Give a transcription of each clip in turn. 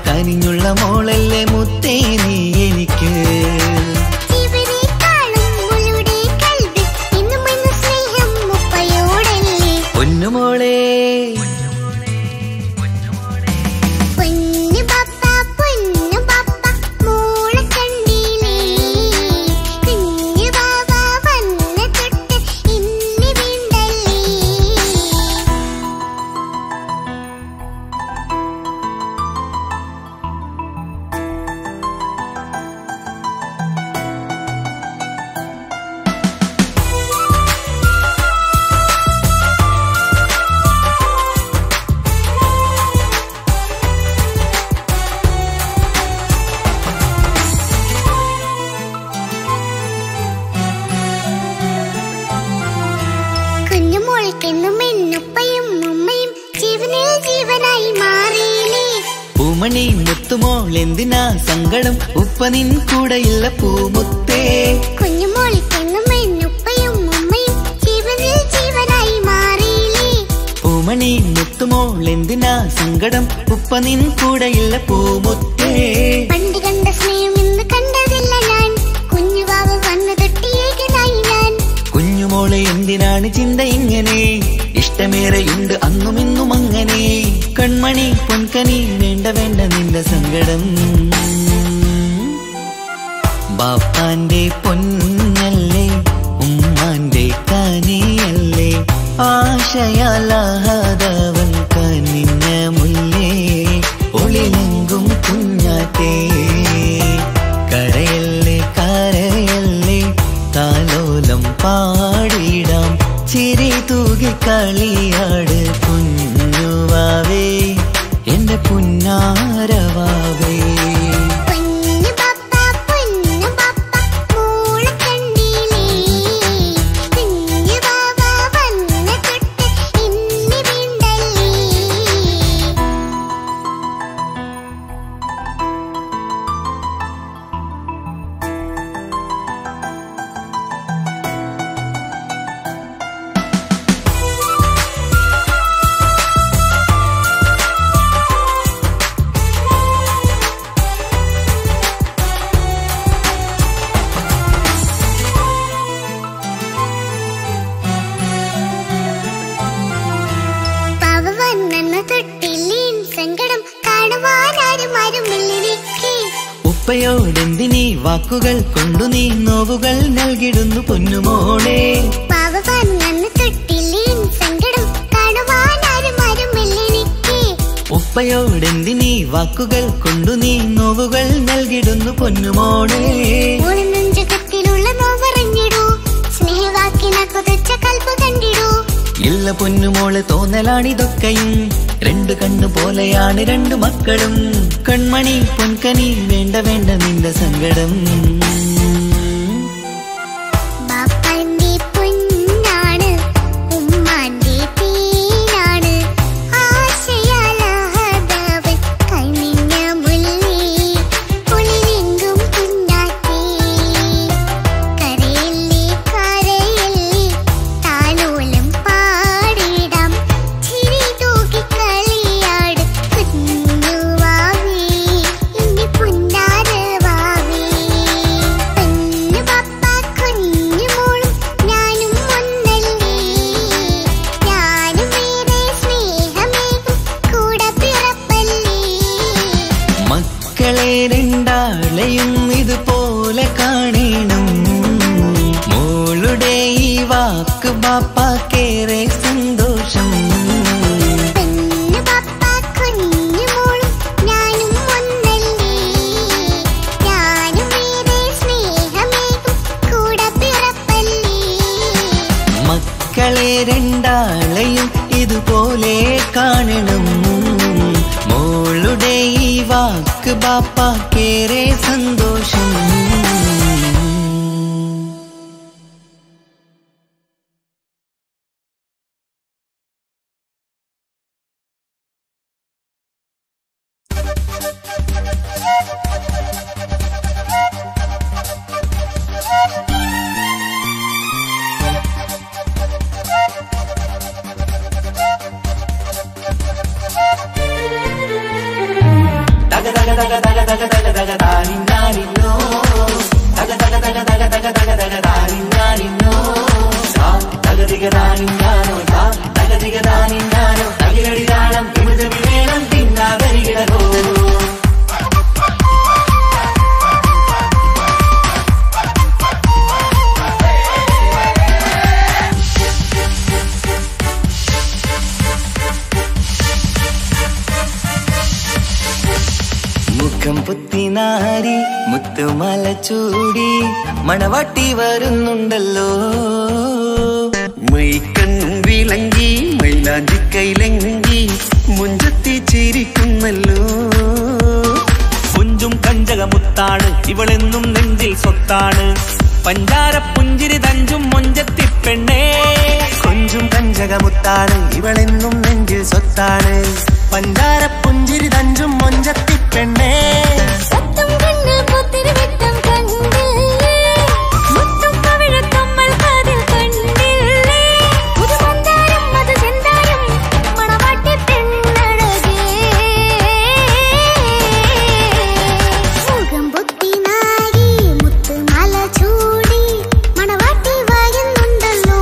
കനിഞ്ഞുള്ള മോളല്ലേ മുത്തേ നീ എനിക്ക് പൊന്നുമോളെ പൂമണി മുത്തുമോൾ എന്തിനാ സങ്കടം ഉപ്പ നിൻ കൂടെയില്ല പൂമുത്തേ കുഞ്ഞുമോൾ എന്നും ഉപ്പയും ഉമ്മയും ജീവനിൽ ജീവനായി മാറിയില്ലേ പൂമണി മുത്തുമോൾ എന്തിനാ സങ്കടം ഉപ്പ നിൻ കൂടെയില്ല പൂമുത്തേ പണ്ട് കണ്ട സ്നേഹം ഇന്ന് കണ്ടതില്ല ഞാൻ കുഞ്ഞുവാവ വന്നു തൊട്ടിയേകനായി ഞാൻ കുഞ്ഞുമോളെ എന്തിനാണ് ചിന്ത ഇങ്ങനെ ഇഷ്ടമേറെയുണ്ട് അന്നും ഇന്നും അങ്ങനെ കൺമണി പൊൻകനി വേണ്ട വേണ്ട നിന്റെ സങ്കടം ബാപ്പാന്റെ പൊന്നല്ലേ ഉമ്മാന്റെ കനിയല്ലേ ആശയാലാഹതവൻ കനിഞ്ഞ മുല്ലേ ഒളിലെങ്കും കുഞ്ഞാറ്റേ കരയല്ലേ കരയല്ലേ താലോലം പാടിടാം ചിരി തൂകി കളിയാട് കുഞ്ഞുവാവേ എന്റെ പുന്നാരവാവേ ഉപ്പയോടെന്തിനീ വാക്കുകൾ കൊണ്ടു നീ നോവുകൾ നൽകിടുന്നു പൊന്നുമോളെ ഉപ്പയോടെന്തിനീ വാക്കുകൾ കൊണ്ടു നീ നോവുകൾ നൽകിടുന്നു പൊന്നുമോളെ ഇല്ല പൊന്നുമോളെ തോന്നലാണിതൊക്കെയും രണ്ടു കണ്ണു പോലെയാണ് രണ്ടു മക്കളും കൺമണി പൊൻകനി വേണ്ട വേണ്ട നിന്റെ സങ്കടം വാക്ക് ബാപ്പാക്കേറെ സന്തോഷം. പെണ്ണ് ബാപ്പ കുഞ്ഞു മോളും ഞാനും ഒന്നല്ലേ, ഞാനും ഏറെ സ്നേഹമേകും കൂടെ പിറപ്പല്ലേ. മക്കളെ രണ്ടാളെയും ഇതുപോലെ കാണണം. മോളുടെ ഈ വാക്ക് ബാപ്പാക്കേറെ സന്തോഷം. മുഖം പുത്തിനാരി മുത്തുമല ചൂടി മണവാട്ടി വരുന്നുണ്ടല്ലോ. മൈക്കണ്ണും വിളങ്ങി മൈലാഞ്ചി കൈലങ്ങി മുഞ്ചത്തി ചിരിക്കുന്നല്ലോ. പുഞ്ചും കഞ്ചകമുത്താണ് ഇവളെന്നും നെഞ്ചിൽ സ്വത്താണ്. പഞ്ചാര പുഞ്ചിരി തഞ്ചും മൊഞ്ചത്തി പെണ്ണേ. കൊഞ്ചും കഞ്ചകമുത്താണ് ഇവളെന്നും നെഞ്ചിൽ സ്വത്താണ്. പഞ്ചാര പുഞ്ചിരി തഞ്ചും മൊഞ്ചത്തി പെണ്ണേ. സത്തും കണ്ണിൽ പുത്തിരി വെട്ടം കണ്ടില്ലേ, മുത്തും പവിഴക്കമ്മൽ കാതിൽ കണ്ടില്ലേ, പുതുമന്ദാരം അത് ചെന്താരം മണവാട്ടി പെണ്ണഴകേ. മുഖം പൊത്തിനാരി മുത്തുമാല ചൂടി മണവാട്ടി വരുന്നുണ്ടല്ലോ.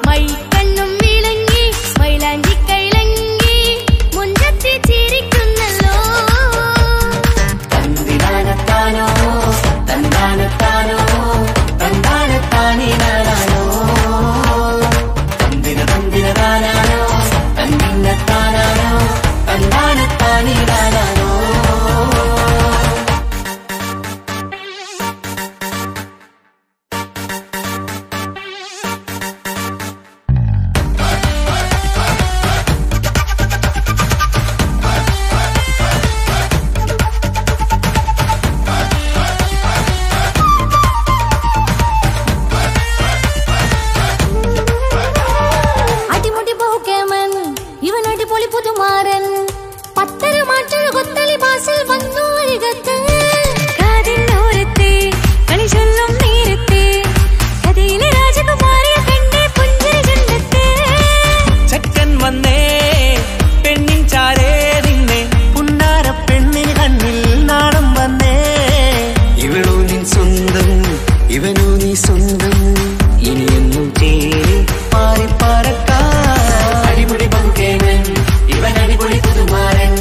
മൈക്കണ്ണും വിളങ്ങി മൈലാഞ്ചി കൈലങ്ങി മുഞ്ചത്തി ചിരിക്കുന്നല്ലോ. തന്തിനാനത്താനോ തന്താനത്താനോ തന്താനത്താനിനാനോ തന്തിന തന്തിനതാനാനോ തന്നിന്നത്താനാനോ തന്താനത്താനിനാനോ. അടിമുടി ബഹുക്കേമൻ ഇവൻ അടിപൊളി പുതുമാരൻ. പത്തര മാറ്റൊരു കൊത്തലി ബാസിൽ വന്നു അരികത്ത്. കാതിനോരത്തെ കളി ചൊല്ലും നേരത്തെ കഥയിലെ രാജകുമാരിയെ കണ്ടേ പുഞ്ചിരി ചുണ്ടത്തെ. ചക്കൻ വന്നേ പെണ്ണിൻ ചാരേ നിന്നെ. പുന്നാര പെണ്ണിന് കണ്ണിൽ നാണം വന്നേ. ഇവളോ നിൻ സ്വന്തം ഇവനോ നീ സ്വന്തം. ഇനിയൊന്നും ചേരി മാറി പറക്കാം. അടിപൊളി ബഹുകേമൻ ഇവൻ അടിപൊളി പുതുമാരൻ.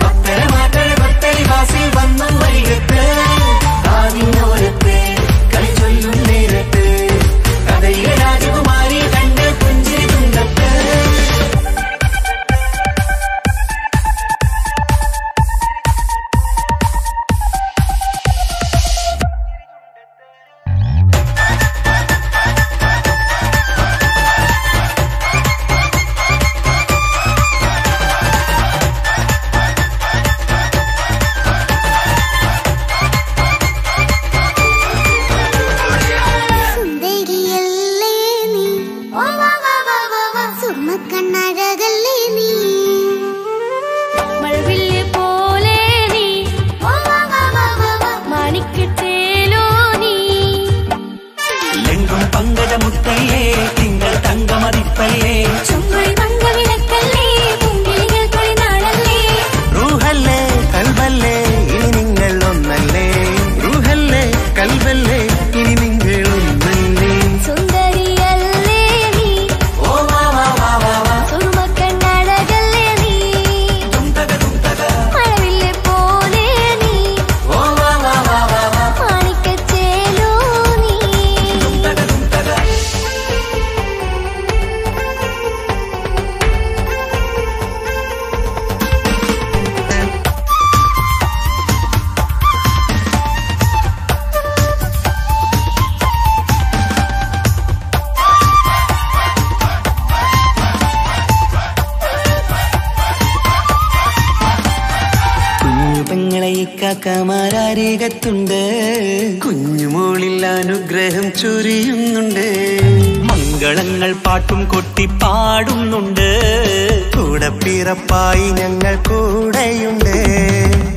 പത്തര മാറ്റഴ കൊത്തലി ബാസിൽ വന്നു വരികത്ത്. കാതിനോരത്ത് കളി ചൊല്ലും നേരത്ത് കഥയിലെ രാജകുമാരി കണ്ട് പുഞ്ചിരി തുണ്ടത്ത്. സുന്ദരിയല്ലേ നീ, സുർമ്മക്കണ്ണഴകല്ലേ നീ, മഴവില്ല് പോലെ നീ മാണിക്കച്ചേലോ നീ. എങ്കും പങ്കജമുത്തല്ലേ തിങ്കൾ തങ്കമതിപ്പല്ലേ. ചുങ്കുഴി മംഗവിളക്കല്ലേ പൂങ്കിളികൾ തൊഴിനാളല്ലേ. റൂഹല്ലേ കൽബല്ലേ ഇനി നിങ്ങൾ ഒന്നല്ലേ. റൂഹല്ലേ കൽബല്ലേ ഇനി നിങ്ങൾ ഒന്നല്ലേ. സുന്ദരിയല്ലേ നീ, സുറുമക്കണ്ണഴകല്ലേ നീ, മഴവില്ല് പോലെ നീ മാണിക്കച്ചേലോ നീ. ഇക്കാക്കമാരരികത്തുണ്ട്. കുഞ്ഞുമോളിൽ അനുഗ്രഹം ചൊരിയുന്നുണ്ട്. മംഗളങ്ങൾ പാട്ടും കൊട്ടി പാടുന്നുണ്ട്. കൂടെ പിറപ്പായി ഞങ്ങൾ കൂടെയുണ്ട്.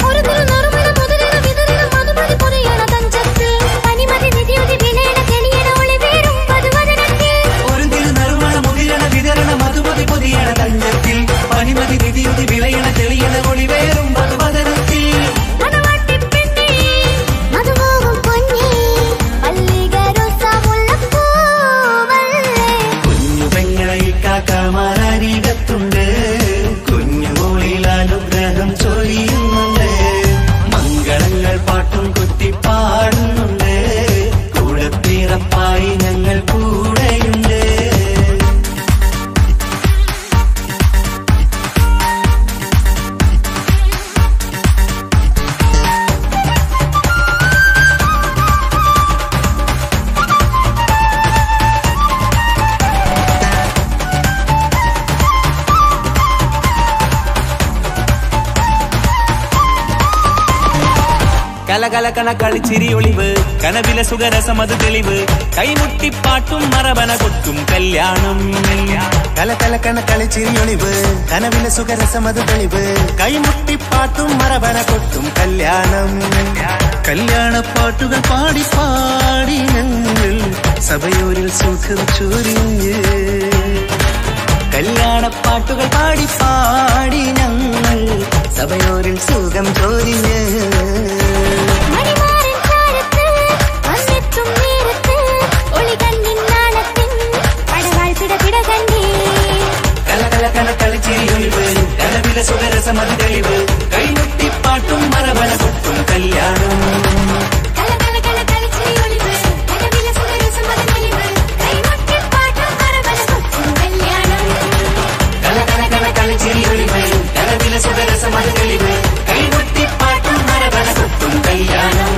ഒരു നറുമണ മുതലിന വിതരണ മധുമതി പൊതിയണ തഞ്ചത്തിൽ പനിമതി നിധിയുതി വിലയണ തെളിയണ ഒളിവേറും പതുവദനത്തിൽ. ഒരു തിരുനറുമണ മുതിരണ വിതരണ മധുമതി പൊതിയണ തഞ്ചത്തിൽ പനിമതി നിധിയുതി വിളയണ തെളിയണ ഒളിവേറും മധുവദനത്തിൽ. മണവാട്ടിപ്പെണ്ണേ മധുപോകും പൊന്നേ മല്ലികരൊസമുല്ലപ്പൂവല്ലേ. കുഞ്ഞു പെങ്ങളെ ഇക്കാക്കമാരരികത്തുണ്ട്. കുഞ്ഞുമോളിൽ അനുഗ്രഹം ചൊരിയുന്നുണ്ട്. മംഗളങ്ങൾ പാട്ടും കുത്തി പാടുന്നുണ്ട്. കൂടെ പിറപ്പായി ഞങ്ങൾ കൂടെയുണ്ട്. കലകലകണ കളിച്ചിരി ഒളിവ് കനവില സുഖരസമത് തെളിവ് കൈമുട്ടിപ്പാട്ടും മറവന കൊട്ടും കല്യാണം. കലകലക്കണ കളിച്ചിരിയൊളിവ് കനവിലെ സുഖരസമത് തെളിവ് കൈമുട്ടിപ്പാട്ടും മറവന കൊട്ടും കല്യാണം. കല്യാണപ്പാട്ടുകൾ പാടി പാടി ഞങ്ങൾ സഭയോരിൽ സുഖം ചൊരിഞ്ഞ്. കല്യാണപ്പാട്ടുകൾ പാടി പാടി ഞങ്ങൾ സഭയോരിൽ സുഖം ചൊരിഞ്ഞ്. മണിമാരൻ ചാരത്ത് വന്നെത്തും നേരത്ത് ഒളികണ്ണിൻ നാളത്തിൻ പടവാൾ പിടപിട കണ്ടേ. കലകലകണ കളിച്ചിരിയൊളിവ് കനവില സുഖരസമത് തെളിവ് കൈമുട്ടിപ്പാട്ടും മറവന കൊട്ടും കല്യാണം. കലകലകണ കളിച്ചിരിയൊളിവ് കനവിലെ സുഖരസമത് തെളിവ് കൈമുട്ടിപ്പാട്ടും മറവന കൊട്ടും കല്യാണം. കലകലകണ കളിച്ചിരിയൊളിവ് കനവില സുഖരസമത് തെളിവ് കൈമുട്ടിപ്പാട്ടും മറവന കൊട്ടും കല്യാണം.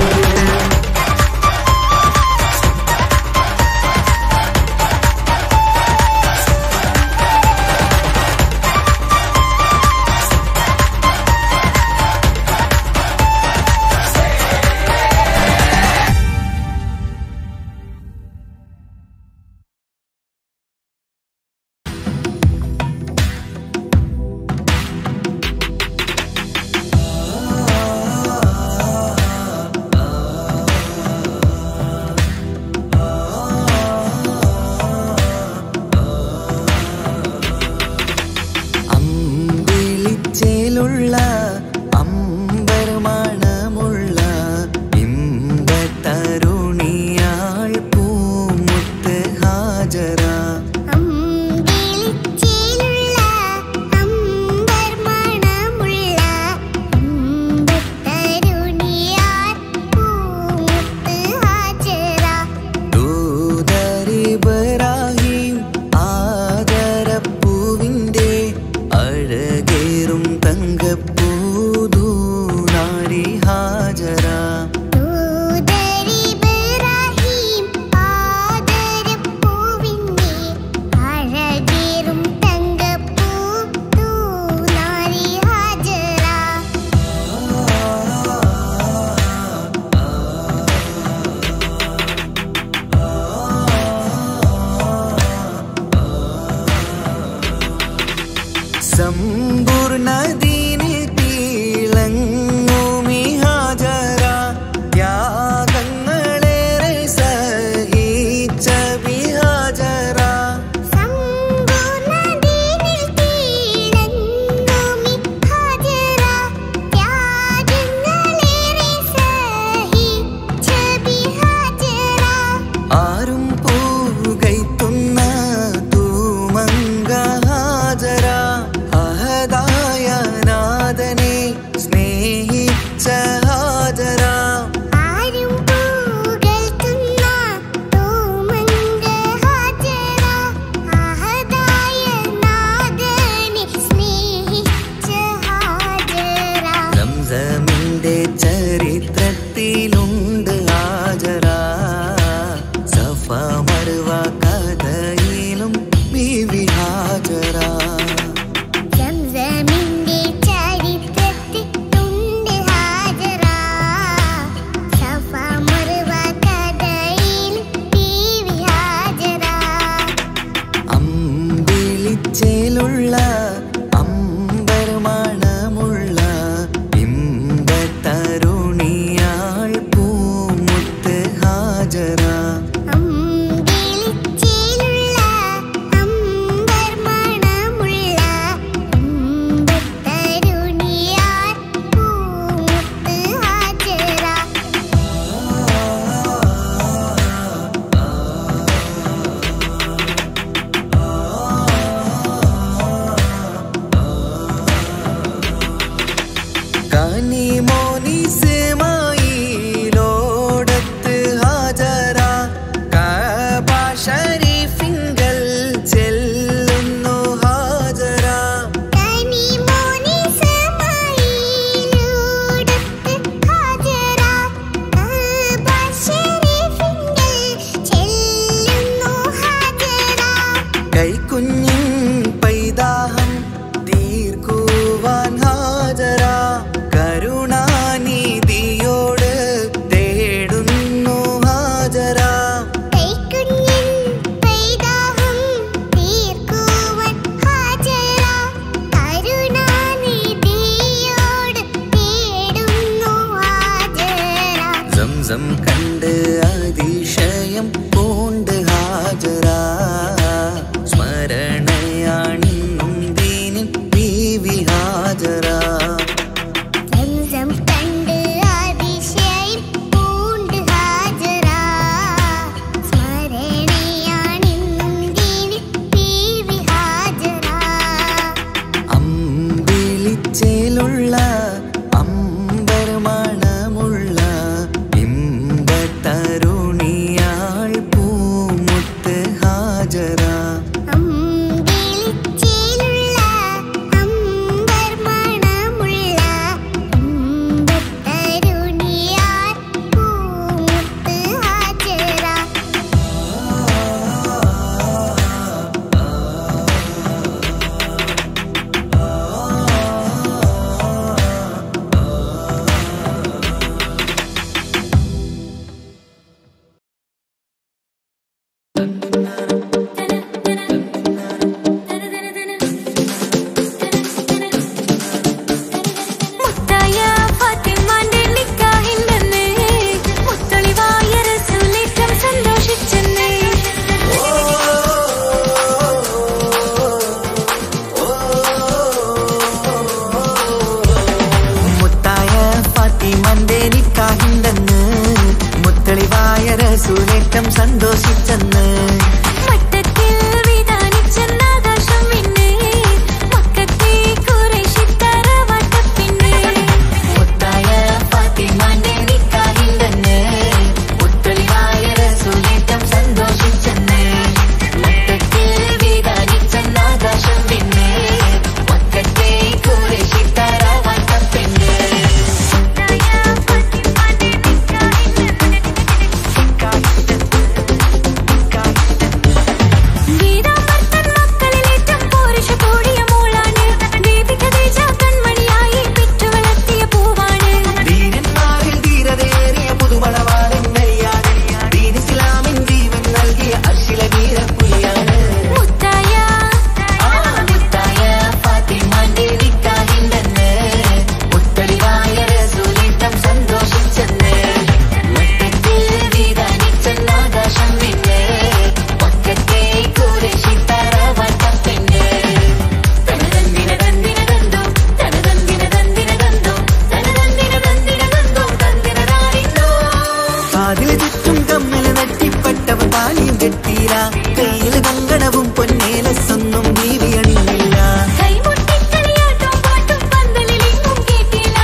കയ്യിൽ കങ്കണവും പൊന്നേലസൊന്നും ബീവി അണിഞ്ഞില്ല. കൈമുട്ടിക്കളിയാട്ടം പാട്ടും പന്തലിലെങ്ങും കേട്ടില്ല.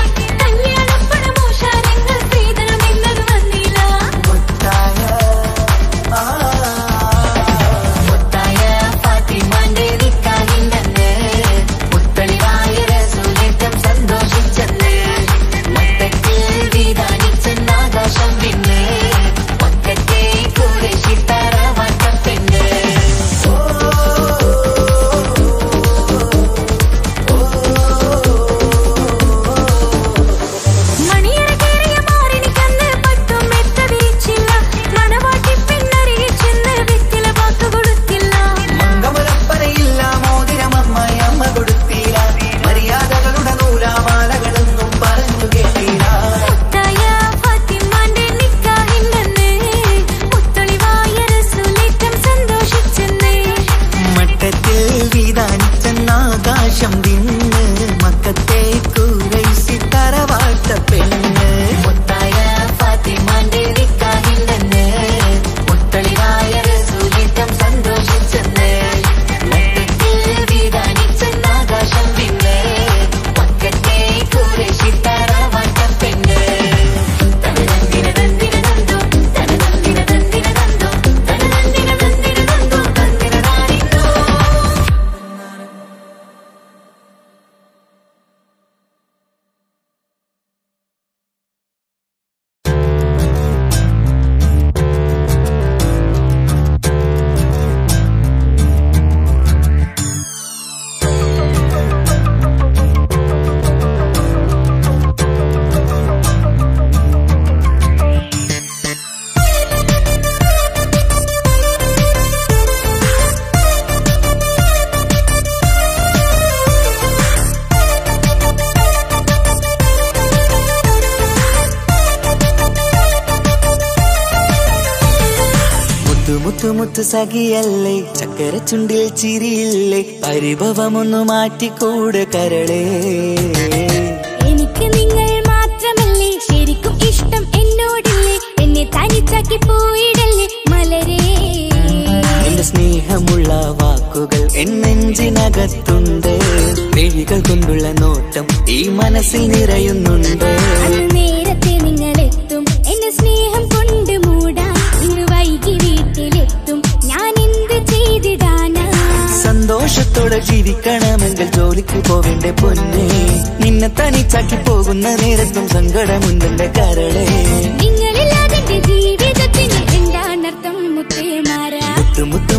കല്യാണപ്പണമോഷാരങ്ങൾ സ്ത്രീധനം എന്നത് വന്നില്ല. മുത്തായ ഫാത്തിമാന്റെ നിക്കാഹിണ്ടെന്ന് മുത്തളിവായ റസൂലേറ്റം സന്തോഷിച്ചെന്ന് മൊത്തത്തിൽ വിധാനിച്ചെന്നാകാശം പിന്നെ മക്കത്തെ ഖുറൈശി തറവാട്ടപ്പെണ്ണ്. മണിയറ കേറിയ മാറിനിക്കന്ന് പട്ടും മെത്ത വിരിച്ചില്ല. മണവാട്ടി പെണ്ണരികെ ചെന്ന് വെറ്റില വാക്ക് കൊടുത്തില്ല. മംഗമലപ്പനയില്ല മോതിരമമ്മായി അമ്മ കൊടുത്തില്ല. മര്യാദകളുടെ നൂലാമാലകളൊന്നും പറഞ്ഞു കേട്ടില്ല. മുത്തായ ഫാത്തിമാന്റെ നിക്കാഹിണ്ടെന്ന് മുത്തളിവായ റസൂലേറ്റം സന്തോഷിച്ചെന്ന് മട്ടത്തിൽ വിധാനിച്ചെന്നാകാശം തിന്ന് മക്കത്തെ ഖുറൈശി തറവാട്ടപ്പെണ്ണ്. മുത്തായ ഫാത്തിമാന്റെ നിക്കാഹിണ്ടെന്ന് മുത്തളിവായ റസൂലേറ്റം സന്തോഷിച്ചെന്ന് മട്ടത്തിൽ വിധാനിച്ചെന്നാകാശം തിന്ന് മക്കത്തെ ഖുറൈശി തറവാട്ടപ്പെണ്ണ്. തനതന്തിന തന്തിന തന്തോ തനതന്തിന തന്തിന തന്തോ തനതന്തിന തന്തിന തന്തോ തന്തിന നാരിന്തോ. മുത്തു സഖിയല്ലേ ചക്കര ചുണ്ടിൽ ചിരിയില്ലേ പരിഭവമൊന്നു മാറ്റിക്കൂടെ കരളേ. എനിക്ക് നിങ്ങൾ മാത്രമല്ലേ ശരിക്കും ഇഷ്ടം എന്നോടില്ലേ. എന്നെ തനിച്ചാക്കി പോയിടല്ലേ മലരേ. എന്റെ സ്നേഹമുള്ള വാക്കുകൾ എന്നെഞ്ചിനകത്തുണ്ട്. മിഴികൾ കൊണ്ടുള്ള നോട്ടം ഈ മനസ്സിൽ നിറയുന്നുണ്ട്. അന്ന് നേരത്തെ നിങ്ങളെത്തും എന്റെ സ്നേഹം കൊണ്ട് മൂടാൻ. ഇന്ന് വൈകി വീട്ടിലെത്തും ഞാൻ എന്ത് ചെയ്തിടാനാ. സന്തോഷത്തോടെ ജീവിക്കണമെങ്കിൽ ജോലിക്ക് പോവേണ്ട പൊന്നേ. നിന്നെ തനിച്ചാക്കി പോകുന്ന നേരത്തും സങ്കടമുണ്ടെന്റെ കരളേ. നിങ്ങളില്ലാതെ എന്റെ ജീവിതത്തിന് എന്താണർത്ഥം മുത്തേമാരാ.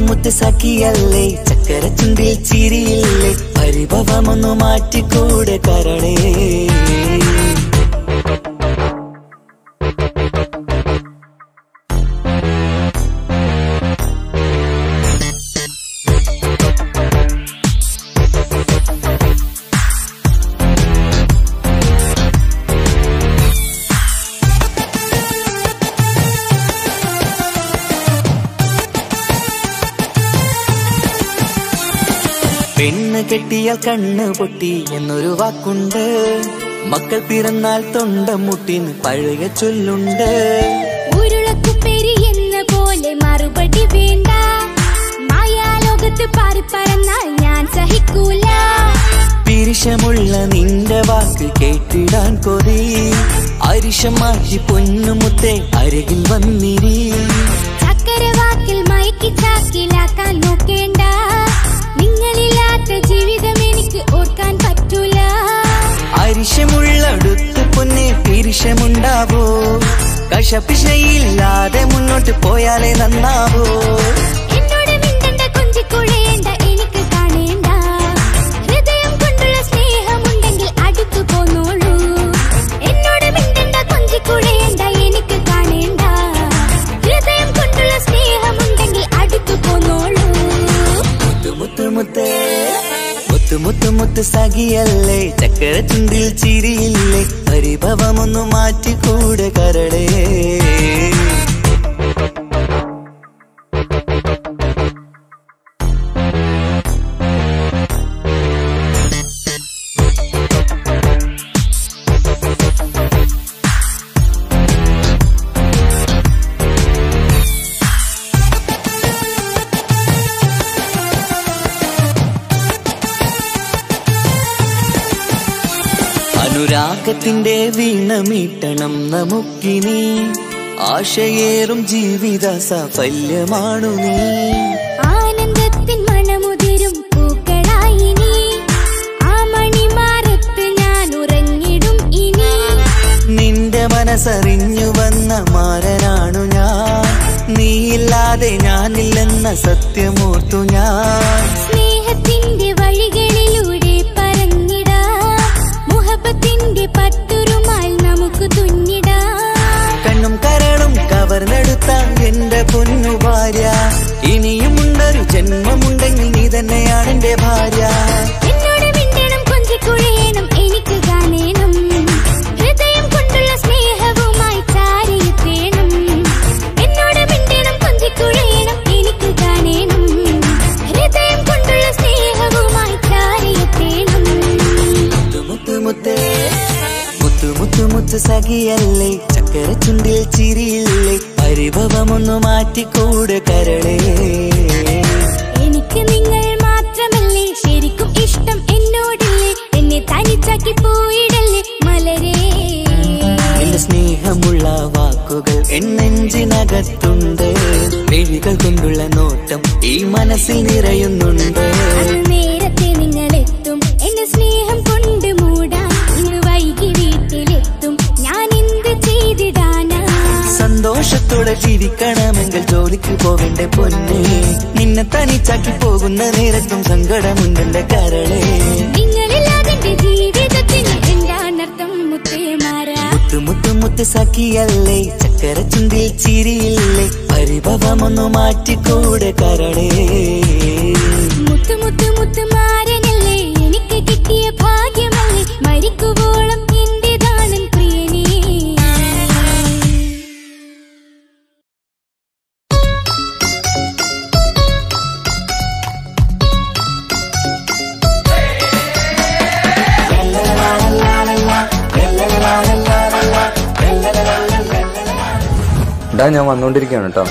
മുത്ത് സഖിയല്ലേ ചക്കര ചുണ്ടിൽ ചിരിയില്ലേ പരിഭവമൊന്നു മാറ്റിക്കൂടെ കരളേ. പെണ്ണ് കെട്ടിയാൽ കണ്ണ് പൊട്ടി എന്നൊരു വാക്കുണ്ട്. മക്കൾ പിറന്നാൽ തൊണ്ട മുട്ടിന് പഴയ ചൊല്ലുണ്ട്. ഉരുളക്കുപ്പേരി എന്ന പോലെ മറുപടി വേണ്ട. മായാലോകത്ത് പാറിപ്പറന്നാൽ ഞാൻ സഹിക്കൂല. പിരിശമുള്ള നിന്റെ വാക്ക് കേട്ടിടാൻ കൊതി. അരിശം മാറ്റി പൊന്നുമുത്തെ അരികിൽ വന്നിരി. ചക്കരവാക്കിൽ മയക്കി ചാക്കിലാക്കാൻ നോക്കേണ്ട. നിങ്ങളില്ലാത്ത ജീവിതം എനിക്ക് ഓർക്കാൻ പറ്റൂല. അരിശമുള്ളടുത്ത് പൊന്നെ പിരിശമുണ്ടാവോ. കശപിശയില്ലാതെ മുന്നോട്ട് പോയാലേ നന്നാവോ. എന്നോട് മിണ്ടണ്ട കൊഞ്ചിക്കുഴയേണ്ട എനിക്ക് കാണേണ്ട. ഹൃദയം കൊണ്ടുള്ള സ്നേഹമുണ്ടെങ്കിൽ അടുത്തു പോന്നോളൂ. എന്നോട് മിണ്ടണ്ട കൊഞ്ചിക്കുഴയേണ്ട എനിക്ക് കാണേണ്ട. ഹൃദയം കൊണ്ടുള്ള സ്നേഹമുണ്ടെങ്കിൽ അടുത്തു പോന്നോളൂ. മുത്ത് സഖിയല്ലേ ചക്കര ചുണ്ടിൽ ചിരിയില്ലേ പരിഭവമൊന്നു മാറ്റിക്കൂടെ കരളേ. അനുരാഗത്തിന്റെ വീണമീട്ടണം നമുക്കിനി ആശയേറും ജീവിത സാഫല്യമാണു നീ ആനന്ദത്തിൻ മണമുതിരും പൂക്കളായി നീ ആ മണിമാറത്ത് ഞാൻ ഉറങ്ങിടും ഇനി നിന്റെ മനസ്സറിഞ്ഞു വന്ന മാരനാണു ഞാൻ നീയില്ലാതെ ഞാനില്ലെന്ന സത്യമോർത്തു ഞാൻ സ്നേഹത്തിന്റെ വഴികളിലൂടെ പറഞ്ഞിടാം മുഹബത്തിന്റെ പട്ടുരുമാൽ നമുക്ക് തുന്നിടാം കണ്ണും കരളും കവർന്നെടുത്ത എന്റെ പൊന്നു ഭാര്യ ഇനിയുമുണ്ടൊരു ജന്മമുണ്ടെങ്കിൽ നീ തന്നെയാണ് എന്റെ ഭാര്യ എന്നോട് മിണ്ടണം കൊഞ്ചിക്കുഴയണം എനിക്ക് കാണണം ഹൃദയം കൊണ്ടുള്ള സ്നേഹവുമായി ചാരിയെത്തേണം എന്നോട് മിണ്ടണം കൊഞ്ചിക്കുഴയണം എനിക്ക് കാണണം ഹൃദയം കൊണ്ടുള്ള സ്നേഹവുമായി ചാരിയെത്തേണം മുത്ത് മുത്തേ മുത്തു മുത്തു മുത്തു സഖിയല്ലേ ചക്കര ചുണ്ടിൽ ചിരിയില്ലേ പരിഭവമൊന്നു മാറ്റിക്കൂടെ കരളേ എനിക്ക് നിങ്ങൾ മാത്രമല്ലേ ശരിക്കും ഇഷ്ടം എന്നോടില്ലേ എന്നെ തനിച്ചാക്കി പോയിടല്ലേ മലരേ എന്റെ സ്നേഹമുള്ള വാക്കുകൾ എന്നെഞ്ചിനകത്തുണ്ട് മിഴികൾ കൊണ്ടുള്ള നോട്ടം ഈ മനസ്സിൽ നിറയുന്നുണ്ട് നേരത്തെ നിങ്ങളെത്തും എന്റെ സ്നേഹം കൊണ്ട് മൂടാൻ ഇന്ന് വൈകി വീട്ടിലെത്തും ഞാൻ എന്ത് ചെയ്തിടാനാ സന്തോഷത്തോടെ ജീവിക്കണമെങ്കിൽ ജോലിക്ക് പോകണ്ടേ പൊന്നെ നിന്നെ തനിച്ചാക്കി പോകുന്ന നേരത്തും സങ്കടമുണ്ടെന്റെ കരളേ നിങ്ങളില്ലാതെ എന്റെ ജീവിതത്തിന് എന്താണർത്ഥം മുത്തേമാരാ മുത്തു മുത്തു മുത്ത് സഖിയല്ലേ ചക്കര ചുണ്ടിൽ ചിരിയില്ലേ പരിഭവമൊന്നു മാറ്റിക്കൂടെ കരളേ മുത്തു മുത്തു മുത്തു മാരനല്ലേ എനിക്ക് കിട്ടിയ ഭാഗ്യമല്ലേ മരിക്കുവോളം എന്റേതാണൻ പ്രിയനേ ഞാൻ വന്നോണ്ടിരിക്കുകയാണ് കേട്ടോ.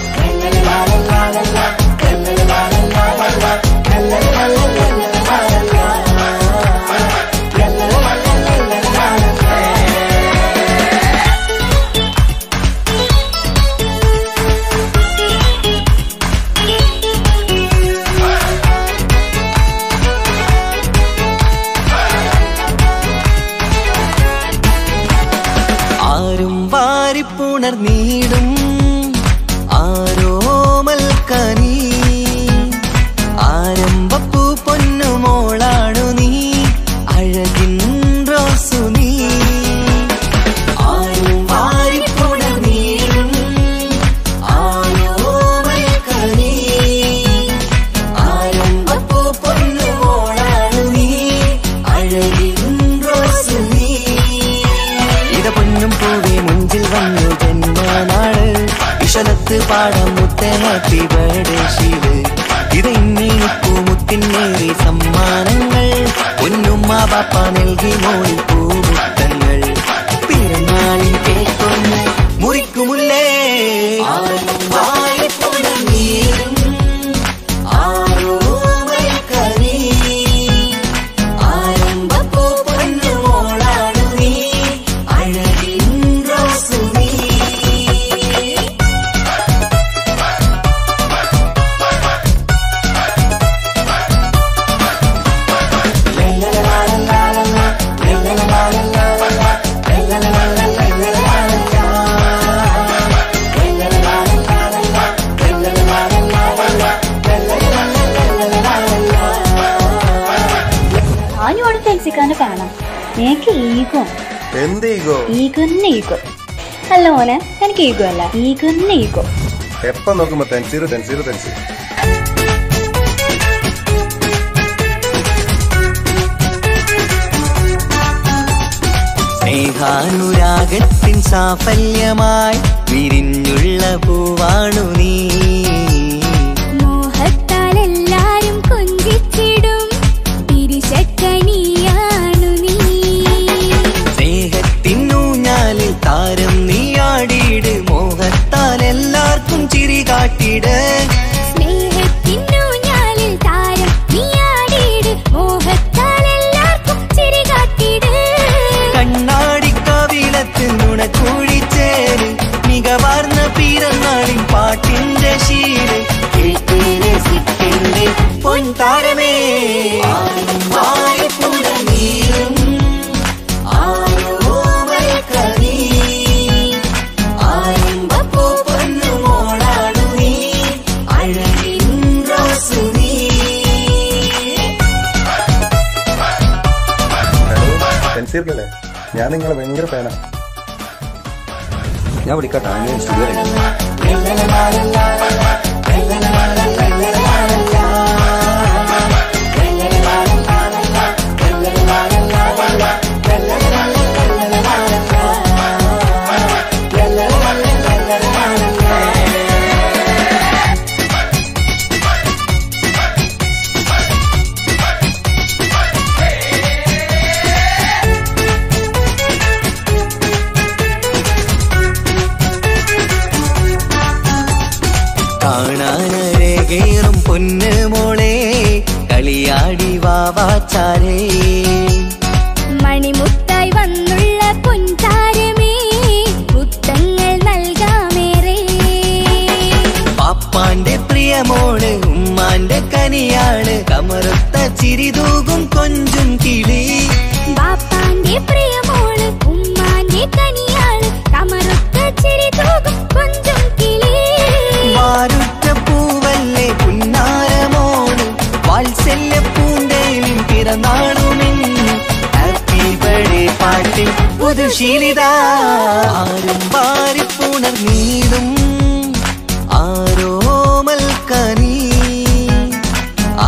ആരും വാരിപ്പുണർന്നീടും ആരോമൽ കനി ആരംഭപ്പൂ പൊന്നുമോളാണു നീ അഴകിൻ റോസു നീ ആരും വാരിപ്പുണർന്നീടും ആരോമൽ കനി ആരംഭപ്പൂ പൊന്നുമോളാണു നീ അഴകിൻ റോസു നീ ഇത പൊന്നും പൂവേ മുഞ്ചിൽ വന്നു ജന്മനാള് വിശലത്ത് പാടം മുത്തേ ഹാപ്പി ബർത്ത്ഡേ ശിവ് ഇത് ഇന്നിപ്പൂ മുത്തിനേറി സമ്മാനങ്ങൾ പൊന്നുമ്മ പാപ്പ നൽകി മോളിൽ പൂമുത്തങ്ങൾ പിറന്നാളിൽ കേക്കൊന്ന് മുറിക്കുമുല്ലേ ആരും വാരിപ്പുണർന്നീടും ആരോമൽ കനി ആരംഭപ്പൂ പൊന്നുമോളാണു നീ അഴകിൻ റോസു നീ ഞാനിവിടെ ഫെൻസിക്കാനെ കാണാം. എനിക്ക് ഈഗോ. എന്ത് ഈഗോ? ഈഗോന്നെ ഈഗോ. അല്ല മോനെ, എനിക്ക് ഈഗോ അല്ല, ഈഗോന്നെ ഈഗോ. എപ്പം നോക്കുമ്പോ തെൻസീറ് തെൻസീറ് തെൻസീറ്. സ്നേഹാനുരാഗത്തിൻ സാഫല്യമായി വിരിഞ്ഞുള്ള പൂവാണു നീ മോഹത്താൽ എല്ലാരും കൊഞ്ചിച്ചിടും തിരിശക്കനിയാണു നീ സ്നേഹത്തിനൂഞ്ഞാലിൽ താരം നീയാടിയിട് മോഹത്താൽ എല്ലാവർക്കും ചിരി കാട്ടിട് സ്നേഹത്തിനൂഞ്ഞാലിൽ താരം നീയാടിയിട് മോഹത്താൽ എല്ലാവർക്കും ചിരി കാട്ടിട് പൊൻതാരമേ തൻസീറിലല്ലേ? ഞാൻ നിങ്ങളെ ഭയങ്കര ഫാനാ. ഞാൻ വിളിക്കട്ടെ. കാണാനരകേറും പൊന്ന് മോളെ കളിയാടി വാവാച്ചാരേ മണിമുത്തായി വന്നുള്ള പൊൻതാരമേ മുത്തങ്ങൾ നൽകാമേറെ പാപ്പാന്റെ പ്രിയമോള് ഉമ്മാന്റെ കനിയാള് കമറുത്ത ചിരിതൂകും കൊഞ്ചും കിളി ബാപ്പാന്റെ പ്രിയമോള് ഉമ്മാന്റെ കനിയാള് കമറുത്ത ചിരിതൂകും കൊഞ്ചും കിളി വാരുറ്റ പൂവല്ലേ പുന്നാരമോള് വാത്സല്യ പൂന്തേലിൻ പിറന്നാളുമെന്ന് ഹാപ്പി ബർത്ത്ഡേ പാട്ടിൽ പുതുശീലിത ആരും വാരിപ്പുണർന്നീടും ആരോമൽ കനി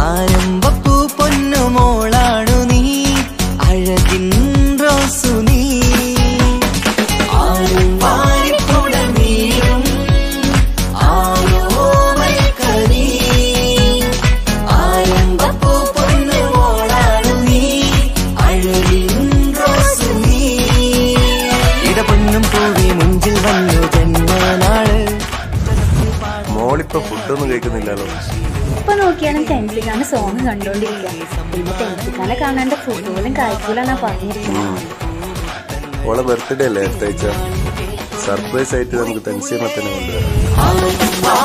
ആരംഭപ്പൂ പൊന്നുമോളാണു നീ അഴകിൻ റോസു നീ ആരും വാരിപ്പുണർന്നീടും മോളിപ്പോ ഫുഡൊന്നും കഴിക്കുന്നില്ലല്ലോ. ഇപ്പൊ നോക്കിയാലും തെൻസിക്കാണ് സോങ് കണ്ടോണ്ടിരിക്കുക. പിന്നെ തെൻസിക്കാനെ കാണാണ്ട് ഫുട്ബോളും കായ്ക്കൂലെന്നാ പറഞ്ഞിരിക്കുന്നത്. ഓളെ ബർത്ത്ഡേ അല്ലേ അടുത്താഴ്ച? സർപ്രൈസ് ആയിട്ട് നമുക്ക് തെൻസീറിനെ തന്നെ കൊണ്ടുവരാം.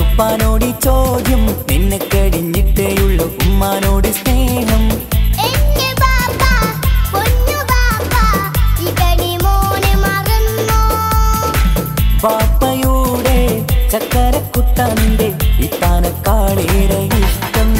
ഉപ്പാനോട് ചോദ്യം നിന്നെ കഴിഞ്ഞിട്ടേയുള്ളൂ ഉമ്മാനോട് സ്നേഹം പാപ്പയുടെ ചക്കരക്കുട്ടന്റെ ഇത്താനക്കാളേറെ ഇഷ്ടം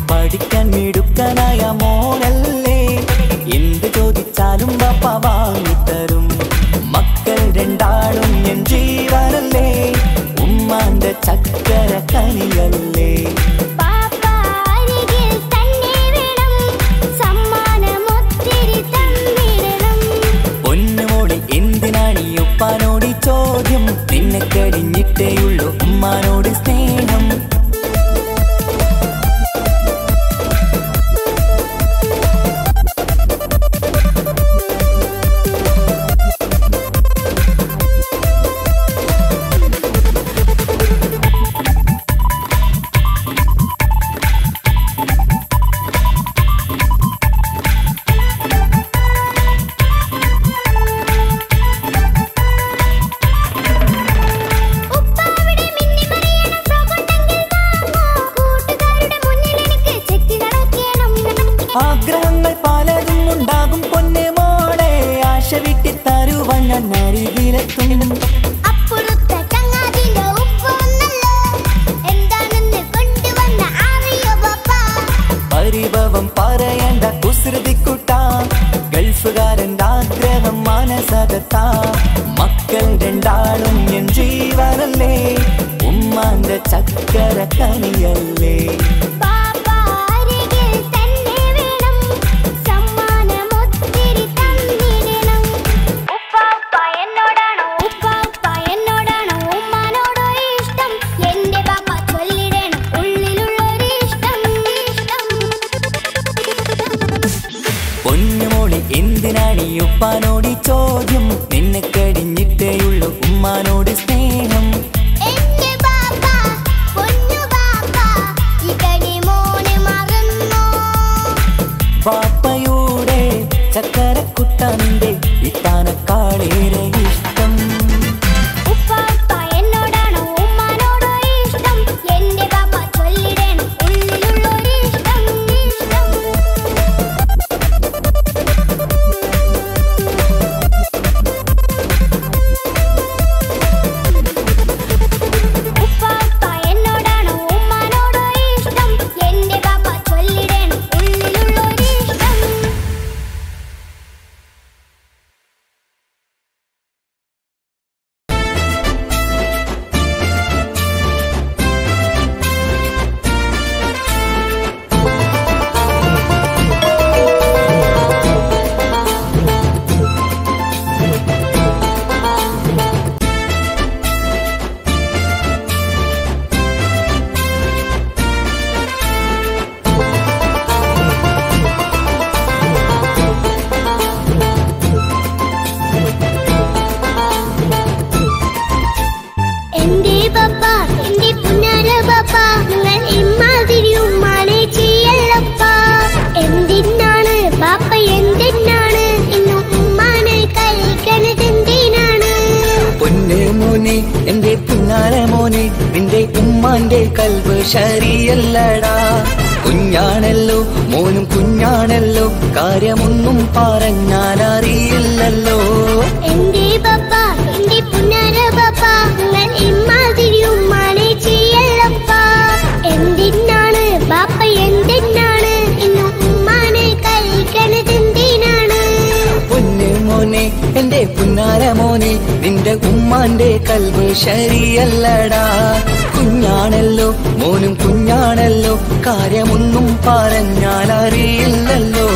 പഠിക്കാൻ മിടുക്കനായ മോനല്ലേ എന്ത് ചോദിച്ചാലും പാപ്പ വാങ്ങിത്തരും മക്കൾ രണ്ടാളും എൻ ജീവനല്ലേ ഉമ്മാന്റെ ചക്കര കനിയല്ലേ പൊന്നുമോളി എന്തിനാണ് ഈ ഉപ്പാനോട് ചോദ്യം നിന്നെ കഴിഞ്ഞിട്ടേയുള്ളൂ ഉമ്മാനോട് സ്നേഹം ആഗ്രഹങ്ങൾ പലതും ഉണ്ടാകും പൊന്നെ മോളെ ആശ വിട്ടി തരുവാൻ ഞാൻ അരികിലെത്തും പരിഭവം പറയണ്ട കുസൃതിക്കുട്ട ഗൾഫുകാരൻ്റെ ആഗ്രഹം മനസ്സകത്താ മക്കൾ രണ്ടാളും എൻ ജീവനല്ലേ ഉമ്മാന്റെ ചക്കര കനിയല്ലേ പൊന്നുമോളി എന്തിനാണ് ഈ ഉപ്പാനോട് ചോദ്യം നിന്നെ കഴിഞ്ഞിട്ടേയുള്ളൂ ഉമ്മാനോട് സ്നേഹം പാപ്പയുടെ ചക്കരക്കുട്ടന്റെ ഇത്താനക്കാളേറെ ഇഷ്ടം പൊന്ന് മോനെ എന്റെ പുന്നാര മോനെ നിന്റെ ഉമ്മാന്റെ കൽബ് ശരിയല്ലടാ. കുഞ്ഞാണല്ലോ മോനും കുഞ്ഞാണല്ലോ കാര്യമൊന്നും പറഞ്ഞാൽ അറിയില്ലല്ലോ. എന്റെ പപ്പ എന്റെ പുന്നാര പപ്പ നിങ്ങൾ ഇമ്മാതിരി ഉമ്മാനെ ചെയ്യല്ലപ്പ. എന്തിനാണ് ബാപ്പ എന്തിനാണ് ഇന്നും ഉമ്മാനെ കഴിക്കണതെന്തിനാണ്? പൊന്ന് മോനെ എന്റെ പുന്നാര മോനെ നിന്റെ ഉമ്മാന്റെ കൽബ് ശരിയല്ലടാ. കുഞ്ഞാണല്ലോ മോനും കുഞ്ഞാണല്ലോ കാര്യമൊന്നും പറഞ്ഞാൽ അറിയില്ലല്ലോ.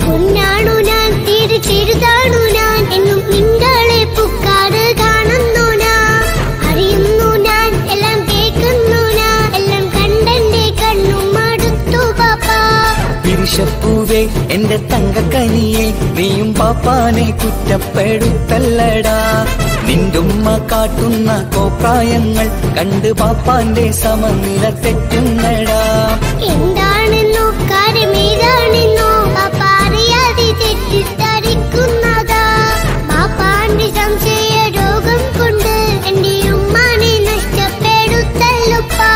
പൊന്നാണു ഞാൻ ചെറുതാണു ഞാൻ എന്നും നിങ്ങളെ പുക്കാറ് കാണുന്നു ഞാൻ. അറിയുന്നു ഞാൻ എല്ലാം കേൾക്കുന്നു ഞാൻ എല്ലാം കണ്ടെന്റെ കണ്ണും മടുത്തു പാപ്പ. പിരിശപ്പൂവേ എന്റെ തങ്കക്കനിയെ നീയും പാപ്പാനെ കുറ്റപ്പെടുത്തല്ലടാ. നിന്റുമ്മ കാട്ടുന്ന കോപ്രായങ്ങൾ കണ്ട് പാപ്പാന്റെ സമനില തെറ്റുന്നടാ. എന്താണെന്നോ കാര്യമേതാണെന്നോ പാപ്പ അറിയാതെ തെറ്റിദ്ധരിക്കുന്നതാ. പാപ്പാന്റെ സംശയ രോഗം കൊണ്ട് എന്റെ ഉമ്മാനെ നഷ്ടപ്പെടുത്തല്ലുപ്പാ.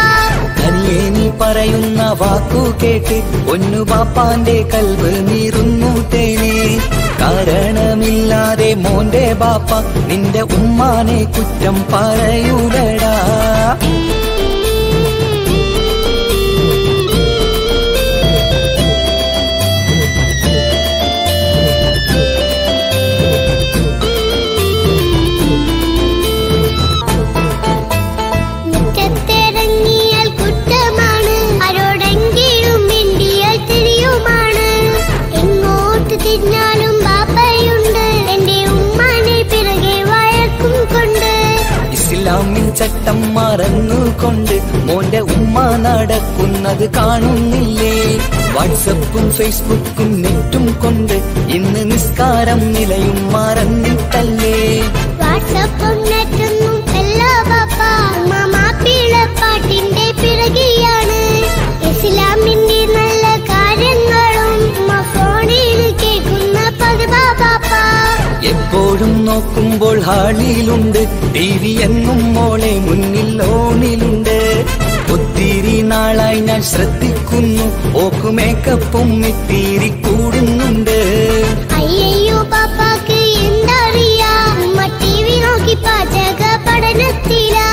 കനിയെ നീ പറയുന്ന വാക്കു കേട്ട് ഒന്നു പാപ്പാന്റെ കൽബ് നീറുന്നു തേനെ. കാരണമില്ലാതെ മോന്റെ ബാപ്പ നിന്റെ ഉമ്മാനെ കുറ്റം പറയൂലടാ. മുറ്റത്തിറങ്ങിയാൽ കുറ്റമാണ് ആരോടെങ്കിലും മിണ്ടിയാൽ തിരിയുമാണ്. എങ്ങോട്ട് തിരിഞ്ഞാലും ബാപ്പയുണ്ട് എന്റെ ഉമ്മാനെ പിറകെ വഴക്കും കൊണ്ട്. ഇസ്ലാമിൻ ചട്ടം മറന്നുകൊണ്ട് മോന്റെ ഉമ്മ നടക്കുന്നത് കാണുന്നില്ലേ? വാട്സപ്പും ഫേസ്ബുക്കും നെറ്റും കൊണ്ട് ഇന്ന് നിസ്കാരം നിലയും മറന്നിട്ടല്ലേ? വാട്സപ്പും നെറ്റൊന്നും എല്ലാ പാപ്പ മാപ്പിളപ്പാട്ടിന്റെ പിറകെയാണ്. ഇസ്ലാമിന്റെ നല്ല കാര്യങ്ങളും ഫോണിൽ കേൾക്കുന്ന പതിവാ പാപ്പ. എപ്പോഴും നോക്കുമ്പോൾ ഹാളിലുണ്ട് ടിവി എന്നും മോളെ മുന്നിൽ ഓണിലുണ്ട്. ഒത്തിരി നാളായി ഞാൻ ശ്രദ്ധിക്കുന്നു ഓക്ക് മേക്കപ്പും ഇത്തിരി കൂടുന്നുണ്ട്. അയ്യോ പാപ്പാക്ക് എന്തറിയാ ഉമ്മ ടിവി നോക്കി പാചക പഠനത്തിലാ.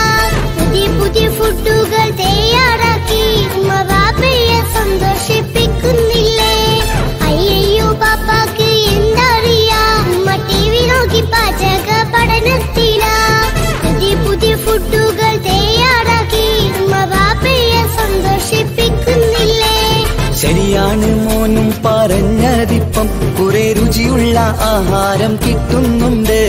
പുതിയ പുതിയ ഫുഡുകൾ തയ്യാറാക്കി ഉമ്മ ബാപ്പയെ സന്തോഷിപ്പിക്കുന്നില്ലേ? അയ്യോ പാപ്പാക്ക് എന്തറിയാ ഉമ്മ ടിവി നോക്കി പാചക പഠനത്തിലാ. പുതിയ പുതിയ ഫുഡുകൾ തയ്യാറാക്കി ഉമ്മ ബാപ്പയെ സന്തോഷിപ്പിക്കുന്നില്ലേ? ശരിയാണ് മോനും പറഞ്ഞതിപ്പം കുറെ രുചിയുള്ള ആഹാരം കിട്ടുന്നുണ്ട്.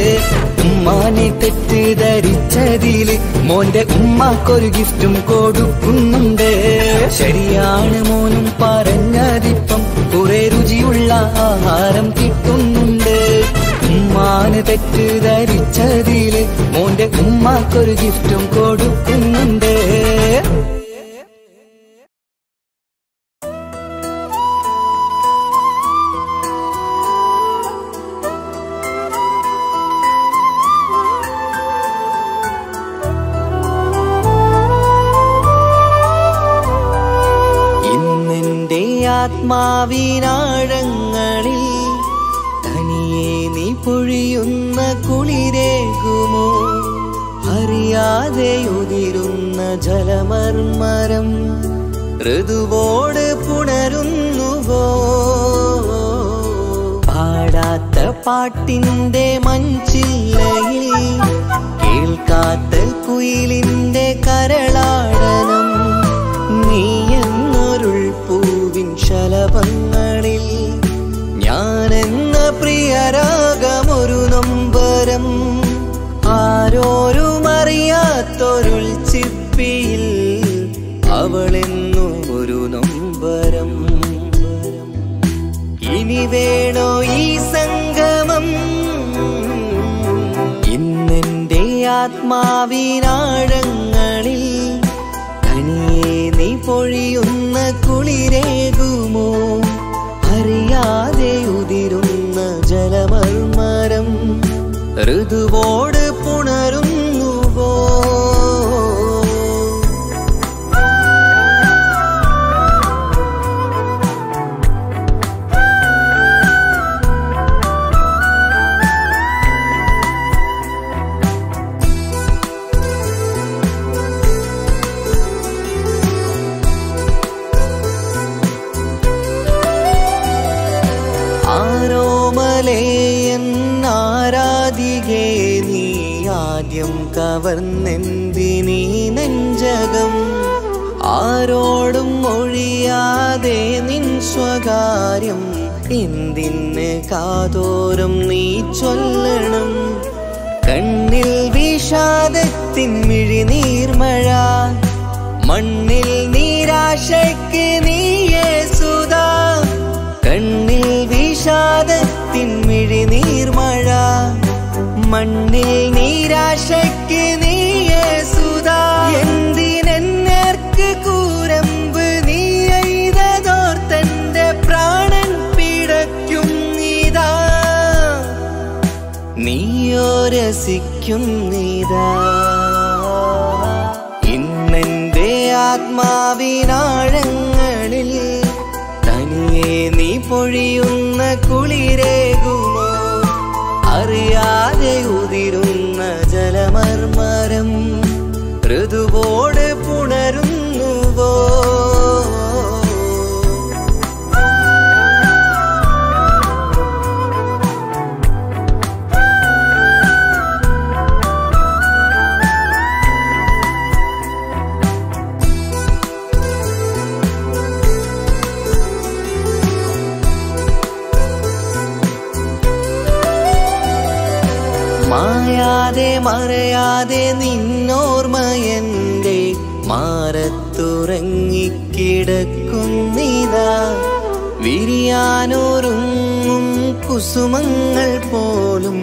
ഉമ്മാനെ തെറ്റിദ്ധരിച്ചതില് മോന്റെ ഉമ്മാക്കൊരു ഗിഫ്റ്റും കൊടുക്കുന്നുണ്ട്. ശരിയാണ് മോനും പറഞ്ഞതിപ്പം കുറെ രുചിയുള്ള ആഹാരം കിട്ടുന്നുണ്ട്. ഉമ്മാന് തെറ്റിദ്ധരിച്ചതില് മോന്റെ ഉമ്മാക്കൊരു ഗിഫ്റ്റും കൊടുക്കുന്നുണ്ട്. ആത്മാവിനാഴങ്ങളിൽ തനിയെ നീ പൊഴിയുന്ന കുളിരേകുമോ? അറിയാതെ ഉതിരുന്ന ജലമർമരം ഋതുവോട് പുണരുന്നുവോ? പാടാത്ത പാട്ടിന്റെ മഞ്ചില്ലയിൽ കേൾക്കാത്ത കുയിലിന്റെ കരളാടനം നീ എന്നൊരുൾ പൂവിൻ ശലഭങ്ങളിൽ ഞാനെന്ന പ്രിയരാഗമൊരു നൊമ്പരം ആരോരും അറിയാത്തൊരുൾ ചിപ്പിയിൽ അവളെന്നും ഒരു നൊമ്പരം. ഇനി വേണോ ഈ സംഗമം? ഇന്നെന്റെ ആത്മാവിനാഴങ്ങളിൽ തനിയെ നീ പൊഴിയുന്ന കുളിരേകുമോ അറിയാതെ ഉതിരുന്ന ജലമർമരം ഋതുവോട് പുണരുന്നുവോ ആരാധികേ നീ ആദ്യം കവർന്നെന്തിനീ നെഞ്ചകം ആരോടും ഒഴിയാതെ നിൻ സ്വകാര്യം എന്തിന് കാതോരം നീ ചൊല്ലണം കണ്ണിൽ വിഷാദത്തിൻ മിഴിനീർമഴ മണ്ണിൽ നിരാശയ്ക്ക് നീയേ സുധാ കണ്ണിൽ വിഷാദത്തിൻ മിഴിനീർമഴ മണ്ണിൽ നിരാശയ്ക്ക് നീയേ സുധാ എന്തിനെന്നേർക്ക് കൂരമ്പ് നീ എയ്തതോർത്തന്റെ പ്രാണൻ പിടയ്ക്കും നീതാ നീയോ രസിക്കും നീതാ ഇന്നെന്റെ ആത്മാവിനാഴങ്ങളിൽ തനിയെ നീ പൊഴിയുന്ന കുളിരേകുമോ അറിയാതെ ഉതിരുന്ന ജലമർമരം ഋതുവോട് പുണരുന്നുവോ മായാതെ മറയാതെ നിന്നോർമ്മയെന്റെ മാറത്തുറങ്ങിക്കിടക്കുന്നിതാ വിരിയാനൊരുങ്ങും കുസുമങ്ങൾ പോലും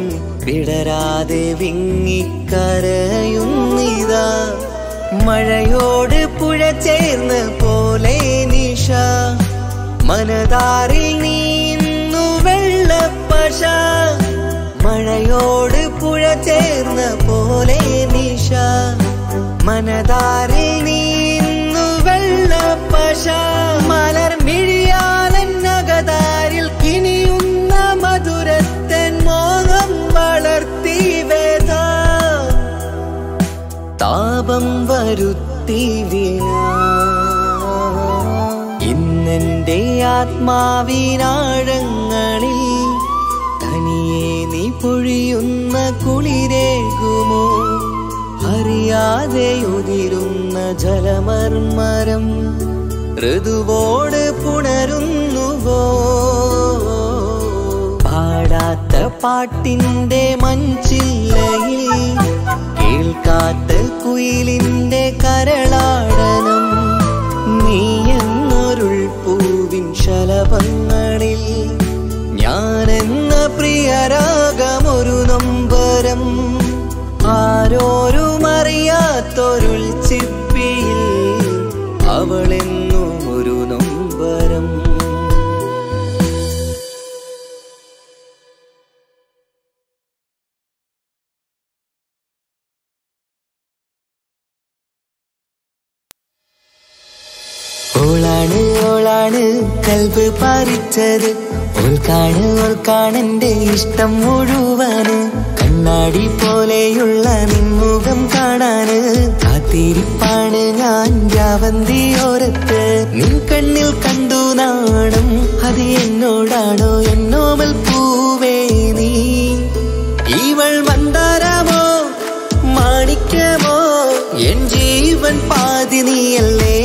വിടരാതെ വിങ്ങിക്കരയുന്നിതാ മഴയോട് പുഴ ചേർന്ന പോലെ നിശ മനതാറിൽ നീന്നു വെള്ളപ്പശ മഴയോട് പുഴ ചേർന്ന പോലെ നിശ മനതാറിൽ നീന്നു വെള്ളപ്പശ മലർ മിഴിയാലന്നകതാരിൽ കിനിയുന്ന മധുരത്തൻ മോഹം വളർത്തി വേദ താപം വരുത്തി വീണ ഇന്നെന്റെ ആത്മാവിനാഴങ്ങളിൽ തനിയെ നീ പൊഴിയുന്ന കുളിരേകുമോ അറിയാതെ ഉതിരുന്ന ജലമർമരം ഋതുവോട് പുണരുന്നുവോ പാടാത്ത പാട്ടിന്റെ മഞ്ചില്ലയിൽ കേൾക്കാത്ത കുയിലിന്റെ കരളാടനം നീ എന്നൊരുൾ പൂവിൻ ശലഭങ്ങളിൽ ഞാനെന്ന പ്രിയരാഗമൊരു നൊമ്പരം ആരോരും അറിയാത്തൊരുൾ ചിപ്പിയിൽ അവളെന്നും ഒരു നൊമ്പരം ഓളാണ് ഓളാണ് കൽബ് പറിച്ചത് ഓൾക്കാണെന്റെ ഇഷ്ടം മുഴുവന് കണ്ണാടി പോലെയുള്ള നിൻമുഖം കാണാന് കാത്തിരിപ്പാണ് ഞാൻ ജാവന്തിയോരത്ത് നിൻ കണ്ണിൽ കണ്ടു നാണം അത് എന്നോടാണോ എന്നോമൽ പൂവേ നീ ഇവൾ മന്ദാരമോ മാണിക്യമോ എൻ ജീവൻ പാതി നീയല്ലേ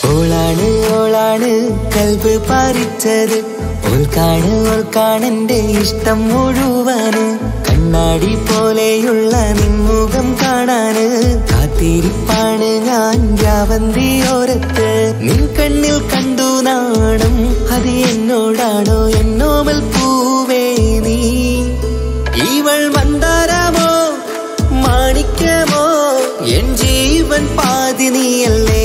ഓളാണ് ഓളാണ് കൽബ് പറിച്ചത്, ഓൾക്കാണെന്റെ ഇഷ്ടം മുഴുവന്. കണ്ണാടി പോലെയുള്ള നിൻമുഖം കാണാന് കാത്തിരിപ്പാണ് ഞാൻ രാവന്തിയോരത്ത്. നിൻ കണ്ണിൽ കണ്ടു നാണം, അത് എന്നോടാണോ എന്നോമൽ പൂവേ നീ. ഇവൾ മന്ദാരമോ മാണിക്യമോ എൻ ജീവൻ പാതി നീയല്ലേ.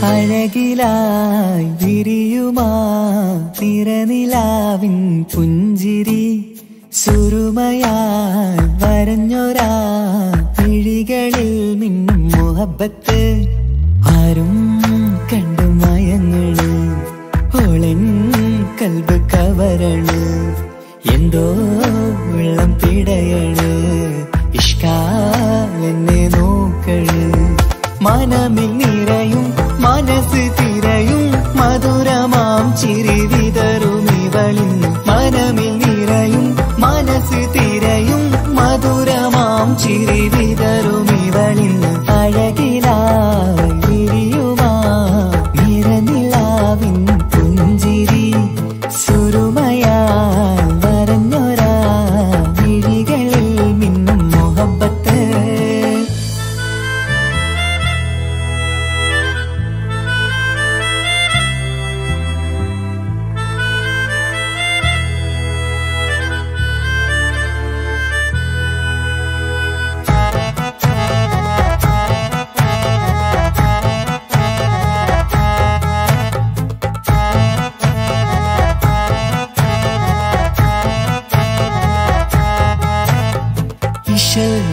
അഴകിലായി വിരിയുമാ തിരനിലാവിൻ പുഞ്ചിരി, സുരുമയായി വരഞ്ഞൊരാ വിഴികളിൽ മിന്നും മുഹബത്ത്. ആരും കണ്ടു മയങ്ങള്, ഓളൻ കൽബ് കവരണ്. എന്തോ വെള്ളം പിടയണ്, ഇഷ്കാലെന്നെ നോക്കള്. മനമിൽ നിറയും മനസ്സ് തിരയും മധുരമാം ചിരി വിതറും ഇവളിൻ. മനമിൽ നിറയും മനസ്സ് തിരയും മധുരമാം ചിരി വിതറും ഇവളിൻ. അഴകിലായി വിരിയുമാ നിറനിലാവിൻ പുഞ്ചിരി, സുരുമയായി വരഞ്ഞൊരാ വിഴികളിൽ മിന്നും മുഹബത്ത്.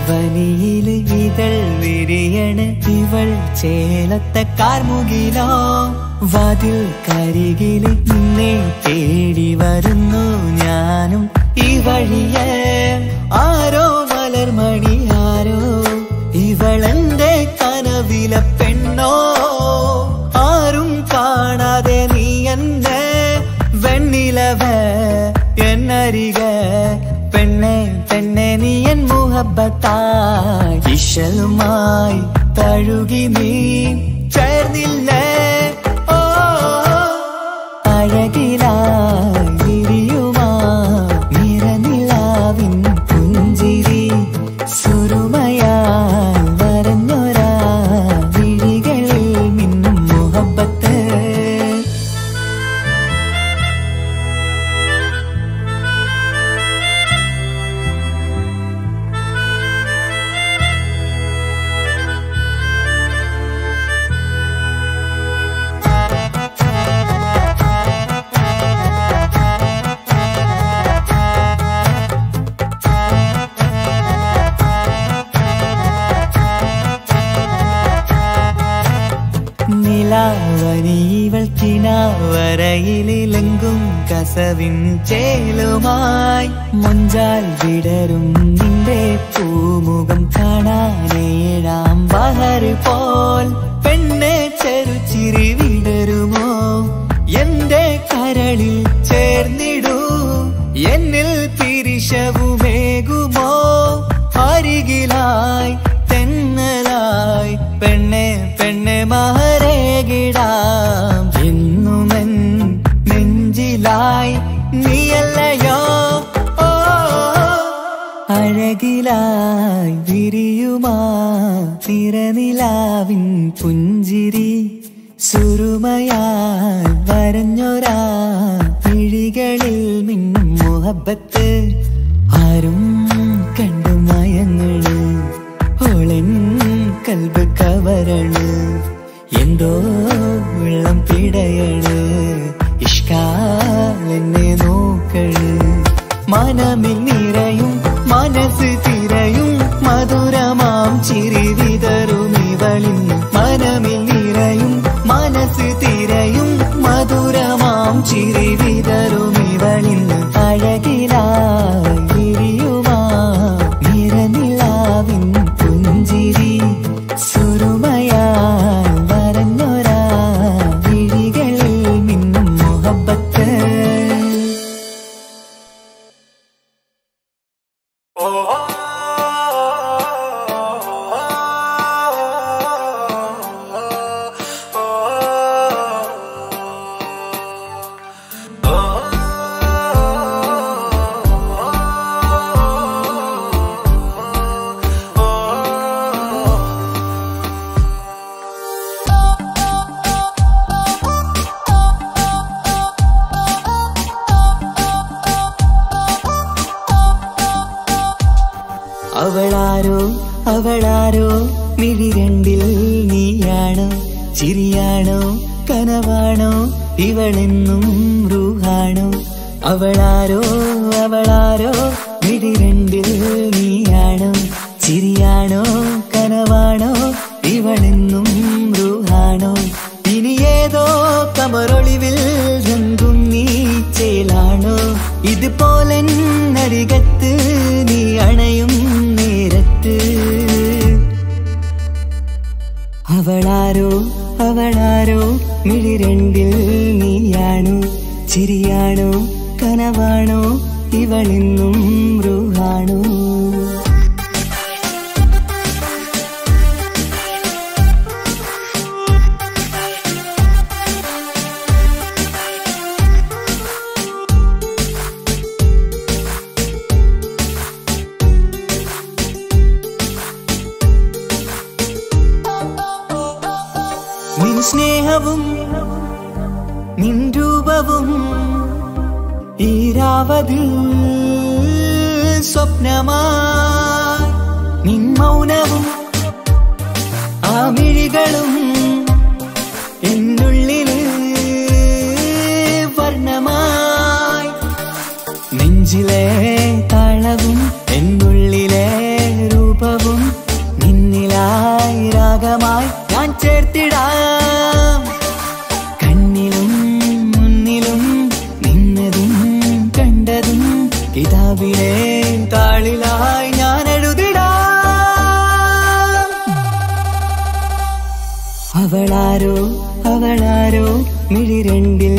വനിയില് ഇതൾ വിരിയണ്, ഇവൾ ചേലത്തെ കാർമുകിലോ. വാതിൽ കരികില് നിന്നെ തേടി വരുന്നു ഞാനും ഈ വഴിയെ. ആരോ മലർമണി ആരോ, ഇവളെന്റെ കനവിലെ പെണ്ണോ. ആരും കാണാതെ നീ എന്നെ വെണ്ണിലവ എന്നരിക. പെണ്ണെ പെണ്ണെ നീ എൻ മുഹബത്തായി, ഇശലുമായി തഴുകി നീ ചേർന്നില്ലേ. ഓ അഴകിലായി വിരിയുമാ നിറനിലാവിൻ പുഞ്ചിരി, സുരുമയായി വരഞ്ഞൊരാ വിഴികളിൽ മിന്നും മുഹബത്ത്. നീവൾ കിനാവരയിലെങ്കും കസവിൻ ചേലുമായി മൊഞ്ചാൽ വിടരും നിന്റെ പൂമുഖം കാണാനേഴാം ബഹർ പോൽ പെണ്ണെ ചെറുചിരി വിടരുമോ എന്റെ കരളിൽ ചേർന്നിടൂ എന്നിൽ പിരിശവുമേകുമോ അരികിലായി തെന്നലായി പെണ്ണെ പെണ്ണെ മഹരേകിടാം എന്നുമെൻ നെഞ്ചിലായി നീയല്ലയോ ഓ അഴകിലായി വിരിയുമാ തിരനിലാവിൻ പുഞ്ചിരി സുരുമയാൽ വരഞ്ഞൊരാ പിഴികളിൽ മിന്നും മുഹബത്ത് ആരും കണ്ടു മയങ്ങള് ഓളൻ കൽബ് കവരണ് എന്തോ വെള്ളം പിടയണ് ഇഷ്കാലെന്നെ നോക്കള് മനമിൽ നിറയും മനസ്സ് തിരയും മധുരമാം ചിരി വിതറും ഇവളിൻ മനമിൽ നിറയും മനസ്സ് തിരയും മധുരമാം ചിരി വിതറും ഇവളിൻ അഴകിലായി വിരിയുമാ നിറനിലാവിൻ പുഞ്ചിരി സുരുമയാൽ വരഞ്ഞൊരാ വിഴികളിൽ മിന്നും മുഹബത്ത് അവളാരോ മിഴി രണ്ടിൽ നീയാണോ ചിരിയാണോ കനവാണോ ഇവളെന്നും റൂഹാണോ അവളാരോ മിഴി രണ്ടിൽ നീയാണോ ചിരിയാണോ കനവാണോ ഇവളെന്നും റൂഹാണോ ഇനി ഏതോ കമറൊളിവിൽ രംഗും നീ ചേലാണോ ഇതുപോലെ നരികത്ത് നീ അണയും നേരത്ത് അവളാരോ മിഴി രണ്ടിൽ നീയാണോ ചിരിയാണോ കനവാണോ ഇവളെന്നും റൂഹാണോ നിൻ സ്നേഹവും നിൻ രൂപവും ഈരാവതിൽ സ്വപ്നമായി നിൻ മൗനവും ആ മിഴികളും എന്നുള്ളിൽ വർണ്ണമായി നെഞ്ചിലെ താളവും എന്നുള്ളിലെ രൂപവും നിന്നിലായി രാഗമായി ഞാൻ ചേർത്തിടാം കണ്ണിലും മുന്നിലും നിന്നതും കണ്ടതും കിതാബിലെ താളിലായി ഞാൻ എഴുതിടാം അവളാരോ മിഴി രണ്ടിൽ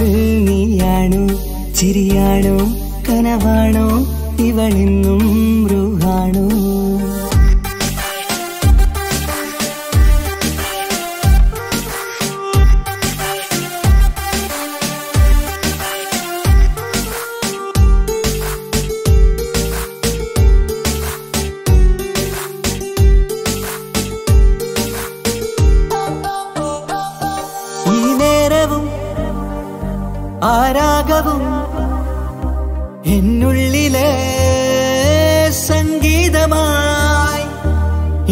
നീയാണോ ചിരിയാണോ കനവാണോ ഇവളെന്നും റൂഹാണോ ആരാഗവും എന്നുള്ളിലെ സംഗീതമായി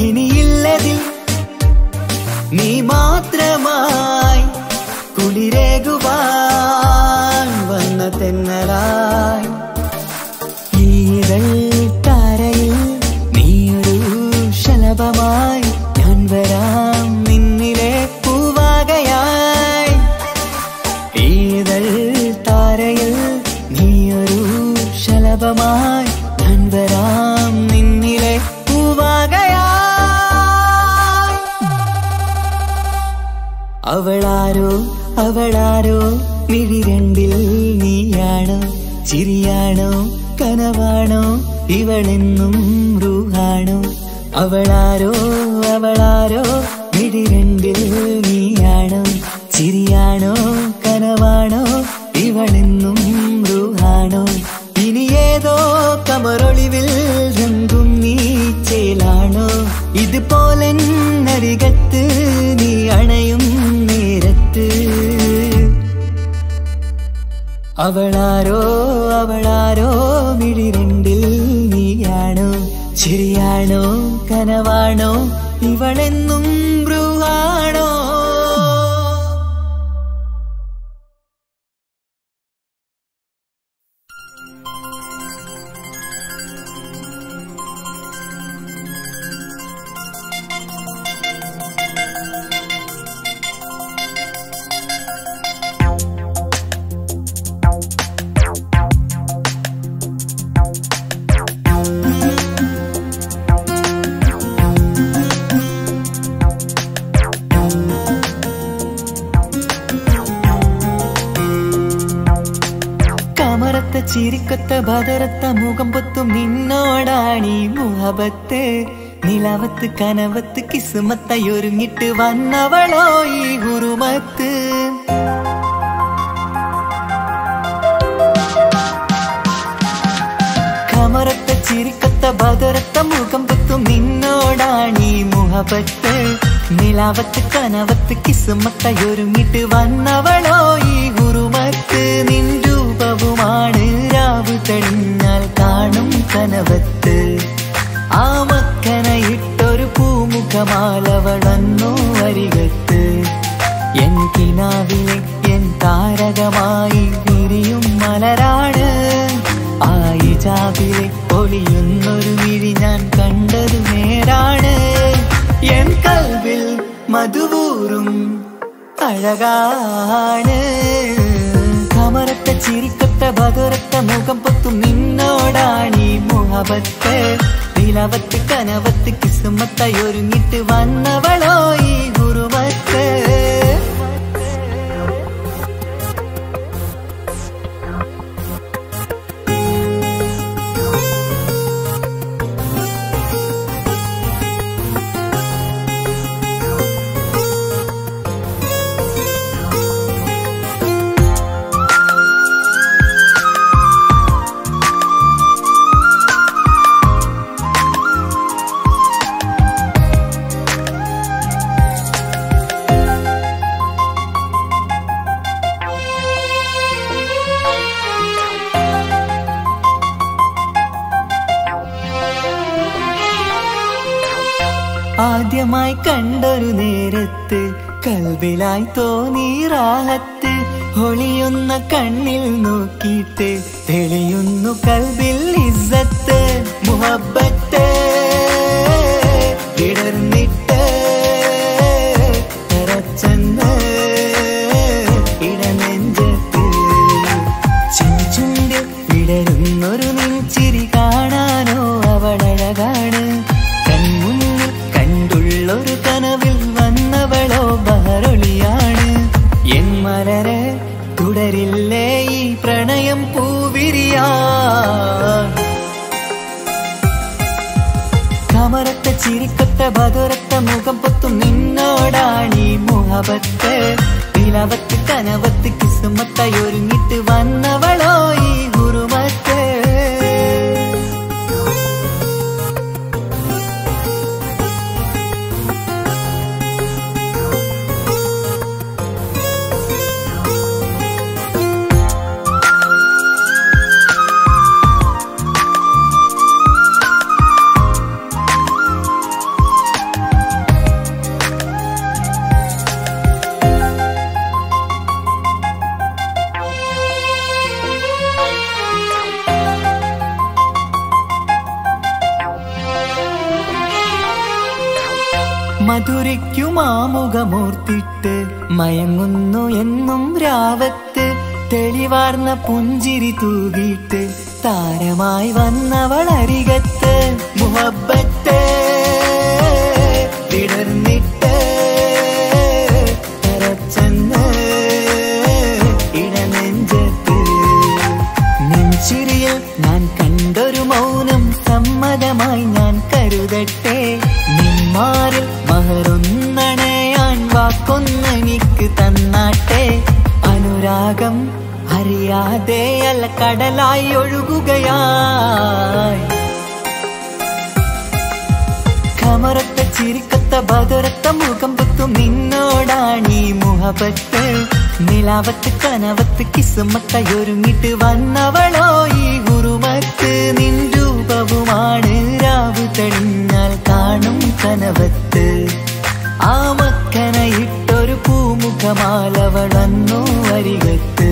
ഇനിയില്ലതിൽ നീ മാത്രമായി കുളിരേകുവാൻ വന്ന തെന്നലായി ഈതൾ താരയിൽ നീയൊരു ശലഭമായി ഞാൻ വരാം നിന്നിലെ പൂവാകയായി അവളാരോ അവളാരോ മിഴി രണ്ടിൽ നീയാണോ ചിരിയാണോ കനവാണോ ഇവളെന്നും റൂഹാണോ അവളാരോ അവളാരോ മിഴി രണ്ടിൽ നീയാണോ ചിരിയാണോ കനവാണോ ഇവളെന്നും റൂഹാണോ ഇനി ഏതോ കമറൊളിവിൽ രംഗും നീ ചേലാണോ ഇതുപോലെ നരികത്ത് നീ അണയും നേരത്ത് അവളാരോ അവളാരോ മിഴി രണ്ടിൽ നീയാണോ ചിരിയാണോ കനവാണോ ഇവളെന്നും ബ്രൂഹാണോ ചിരിക്കൊത്ത ബദറത്ത മുഖം പൊത്തും നിന്നോടാണീ മുഹബത്ത് നിലവത്ത് കനവത്ത് കിസ്മത്തായൊരുങ്ങിട്ട് വന്നവളോ ഈ ഹുറുമത്ത് കമറത്ത ചിരിക്കൊത്ത ബദറത്ത മുഖം പൊത്തും നിന്നോടാണീ മുഹബത്ത് നിലവത്ത് കനവത്ത് കിസ്മത്തായൊരുങ്ങിട്ട് വന്നവളോ ഈ ഹുറുമത്ത് നിൻ രൂപവുമാണ് രാവ് തെളിഞ്ഞാൽ കാണും കനവത്ത് ആ മക്കനയിട്ടൊരു പൂമുഖമാലവൾ വന്നു അരികത്ത് എൻ കിനാവിലെ എൻ താരകമായി വിരിയും മലരാണ് ആ ഇജാബിലെ ഒളിയുന്നൊരു മിഴി ഞാൻ കണ്ടത് നേരാണ് എൻ കൽവിൽ മധുവൂറും അഴകാണ് കമറത്ത ചിരിക്കൊത്ത ബദറത്ത മുഖം പൊത്തും നിന്നോടാണീ മുഹബത്ത് നിലവത്ത് കനവത്ത് കിസ്മത്തായൊരുങ്ങിട്ട് വന്നവളോ ഈ ഹുറുമത്ത് ആദ്യമായി കണ്ടൊരു നേരത്ത് കൽബിലായി തോന്നി റാഹത്ത് ഒളിയുന്ന കണ്ണിൽ നോക്കിയിട്ട് തെളിയുന്നു കൽബിൽ ഇസ്സത്ത് മുഹബ്ബത്ത് ഇടർന്നിട്ട് തറച്ചെന്ന് ഇടനെഞ്ചത്ത് ചെഞ്ചുണ്ട് വിടരുന്നൊരു നെഞ്ചിരി കാണാനോ അവളഴകാണ് ഒരു കനവിൽ വന്നവളോ ബഹറൊളിയാണ് എൻ മലരെ തുടരില്ലേ ഈ പ്രണയം പൂവിരിയാ കമറത്ത ചിരിക്കൊത്ത ബദറത്ത മുഖം പൊത്തും നിന്നോടാണീ മുഹബത്ത് നിലവത്ത് കനവത്ത് കിസ്മത്തായൊരുങ്ങിട്ട് വന്നവളോ ഈ ഹുറുമത്ത് മധുരയ്ക്കുമാമുഖമോർത്തിട്ട് മയങ്ങുന്നു എന്നും രാവത്ത് തെളിവാർന്ന പുഞ്ചിരി തൂകിയിട്ട് താരമായി വന്നവളരികത്ത് മുഹബ്ബത്ത് വിടർന്നിട്ട് വാക്കൊന്നെനിക്ക് തന്നാട്ടെ. അനുരാഗം അറിയാതെ അല്ല കടലായി ഒഴുകുകയായി. കമറത്ത ചിരിക്കത്ത ബദറത്ത മുഖം പുത്തും നിന്നോടാണീ മുഹബത്ത്. നിലാവത്ത് കനവത്ത് കിസ്മത്തായൊരുങ്ങിട്ട് വന്നവളോ ഈ ഗുരുമത്ത്. നിൻ രൂപവുമാണ് രാവ് തെളിഞ്ഞാൽ കാണും കനവത്ത്. ആ മക്കനയിട്ടൊരു പൂമുഖമാലവൾ വന്നു അരികത്ത്.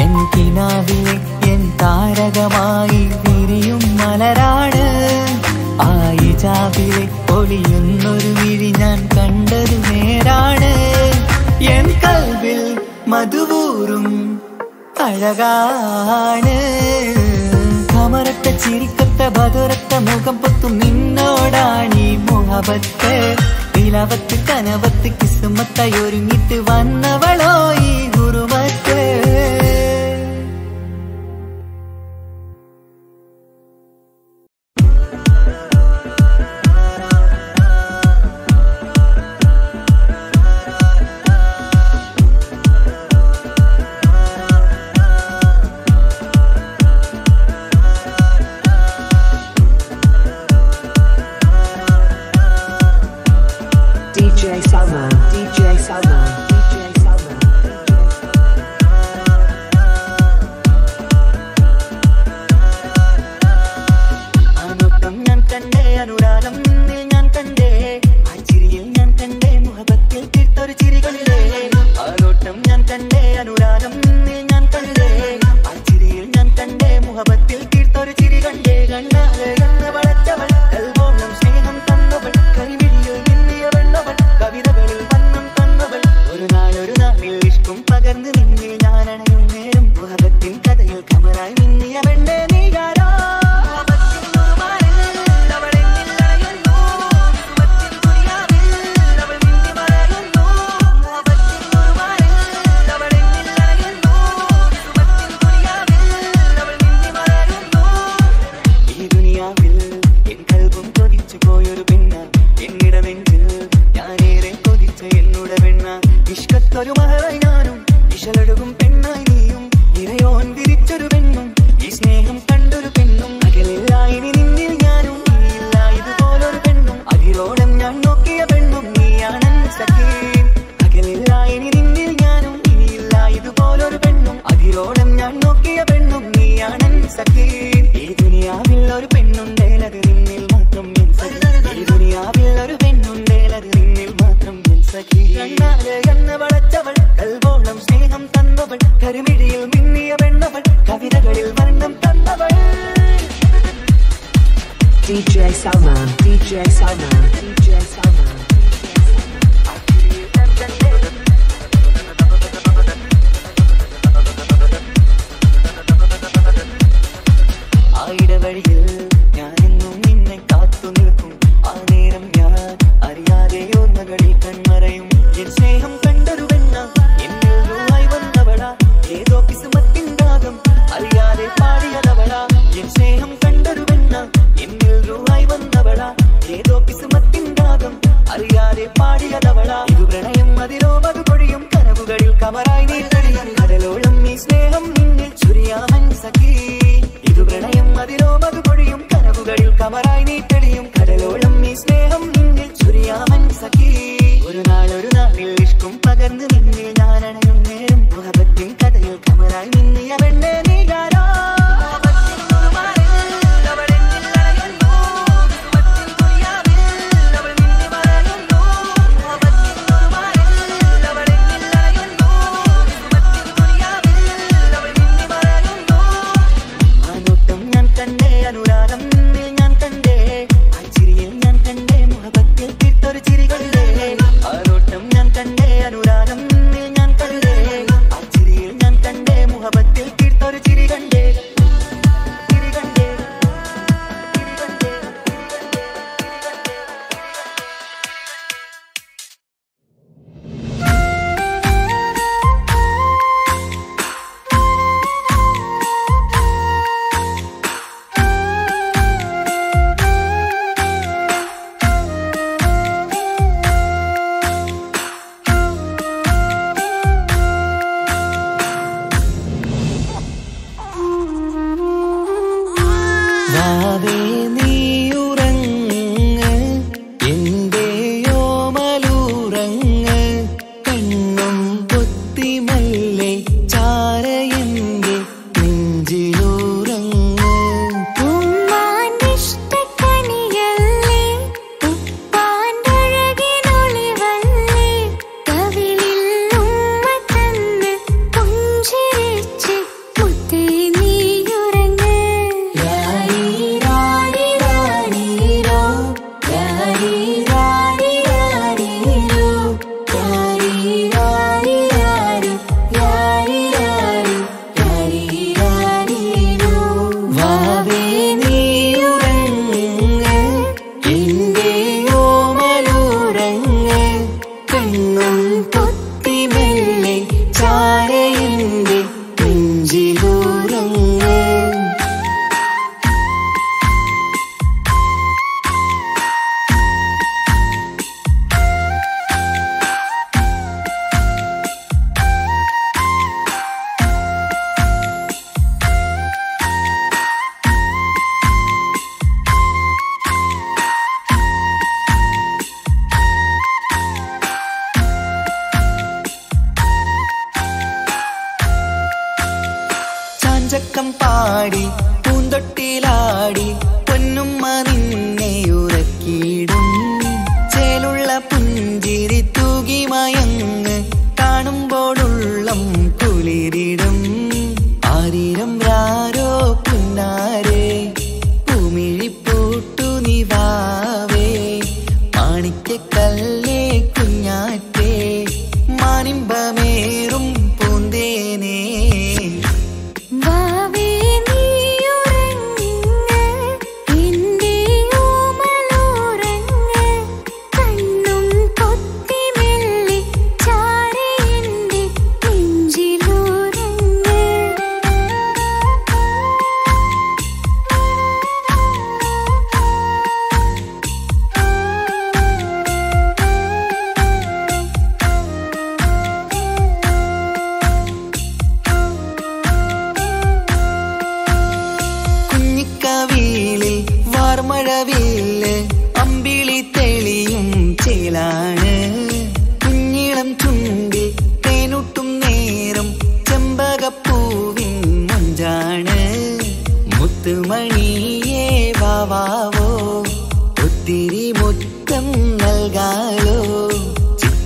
എൻ കിനാവിലെ എൻ താരകമായി വിരിയും മലരാണ്. ആ ഇജാബിലെ ഒളിയുന്നൊരു വിഴി ഞാൻ കണ്ടത് നേരാണ്. എൻ കൽവിൽ മധുവൂറും അഴകാണ്. കമറത്ത ചിരിക്കത്ത ബദറത്ത മുഖം പൊത്തും നിന്നോടാണീ മുഹബത്ത്. നിലവത്ത് കനവത്ത് കിസ്മത്തായൊരുങ്ങിട്ട് വന്നവളോ ഈ ഗുരുമത്ത്.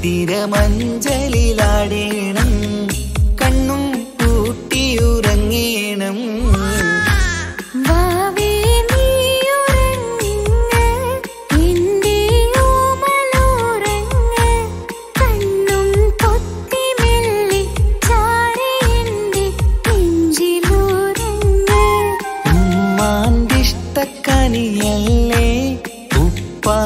തിരമഞ്ചലിലാടേണം കണ്ണും കൂട്ടിയുറങ്ങേണം ഉമ്മാന്റിഷ്ടക്കനിയല്ലേ ഉപ്പാണ്ടഴകിനൊളിവല്ല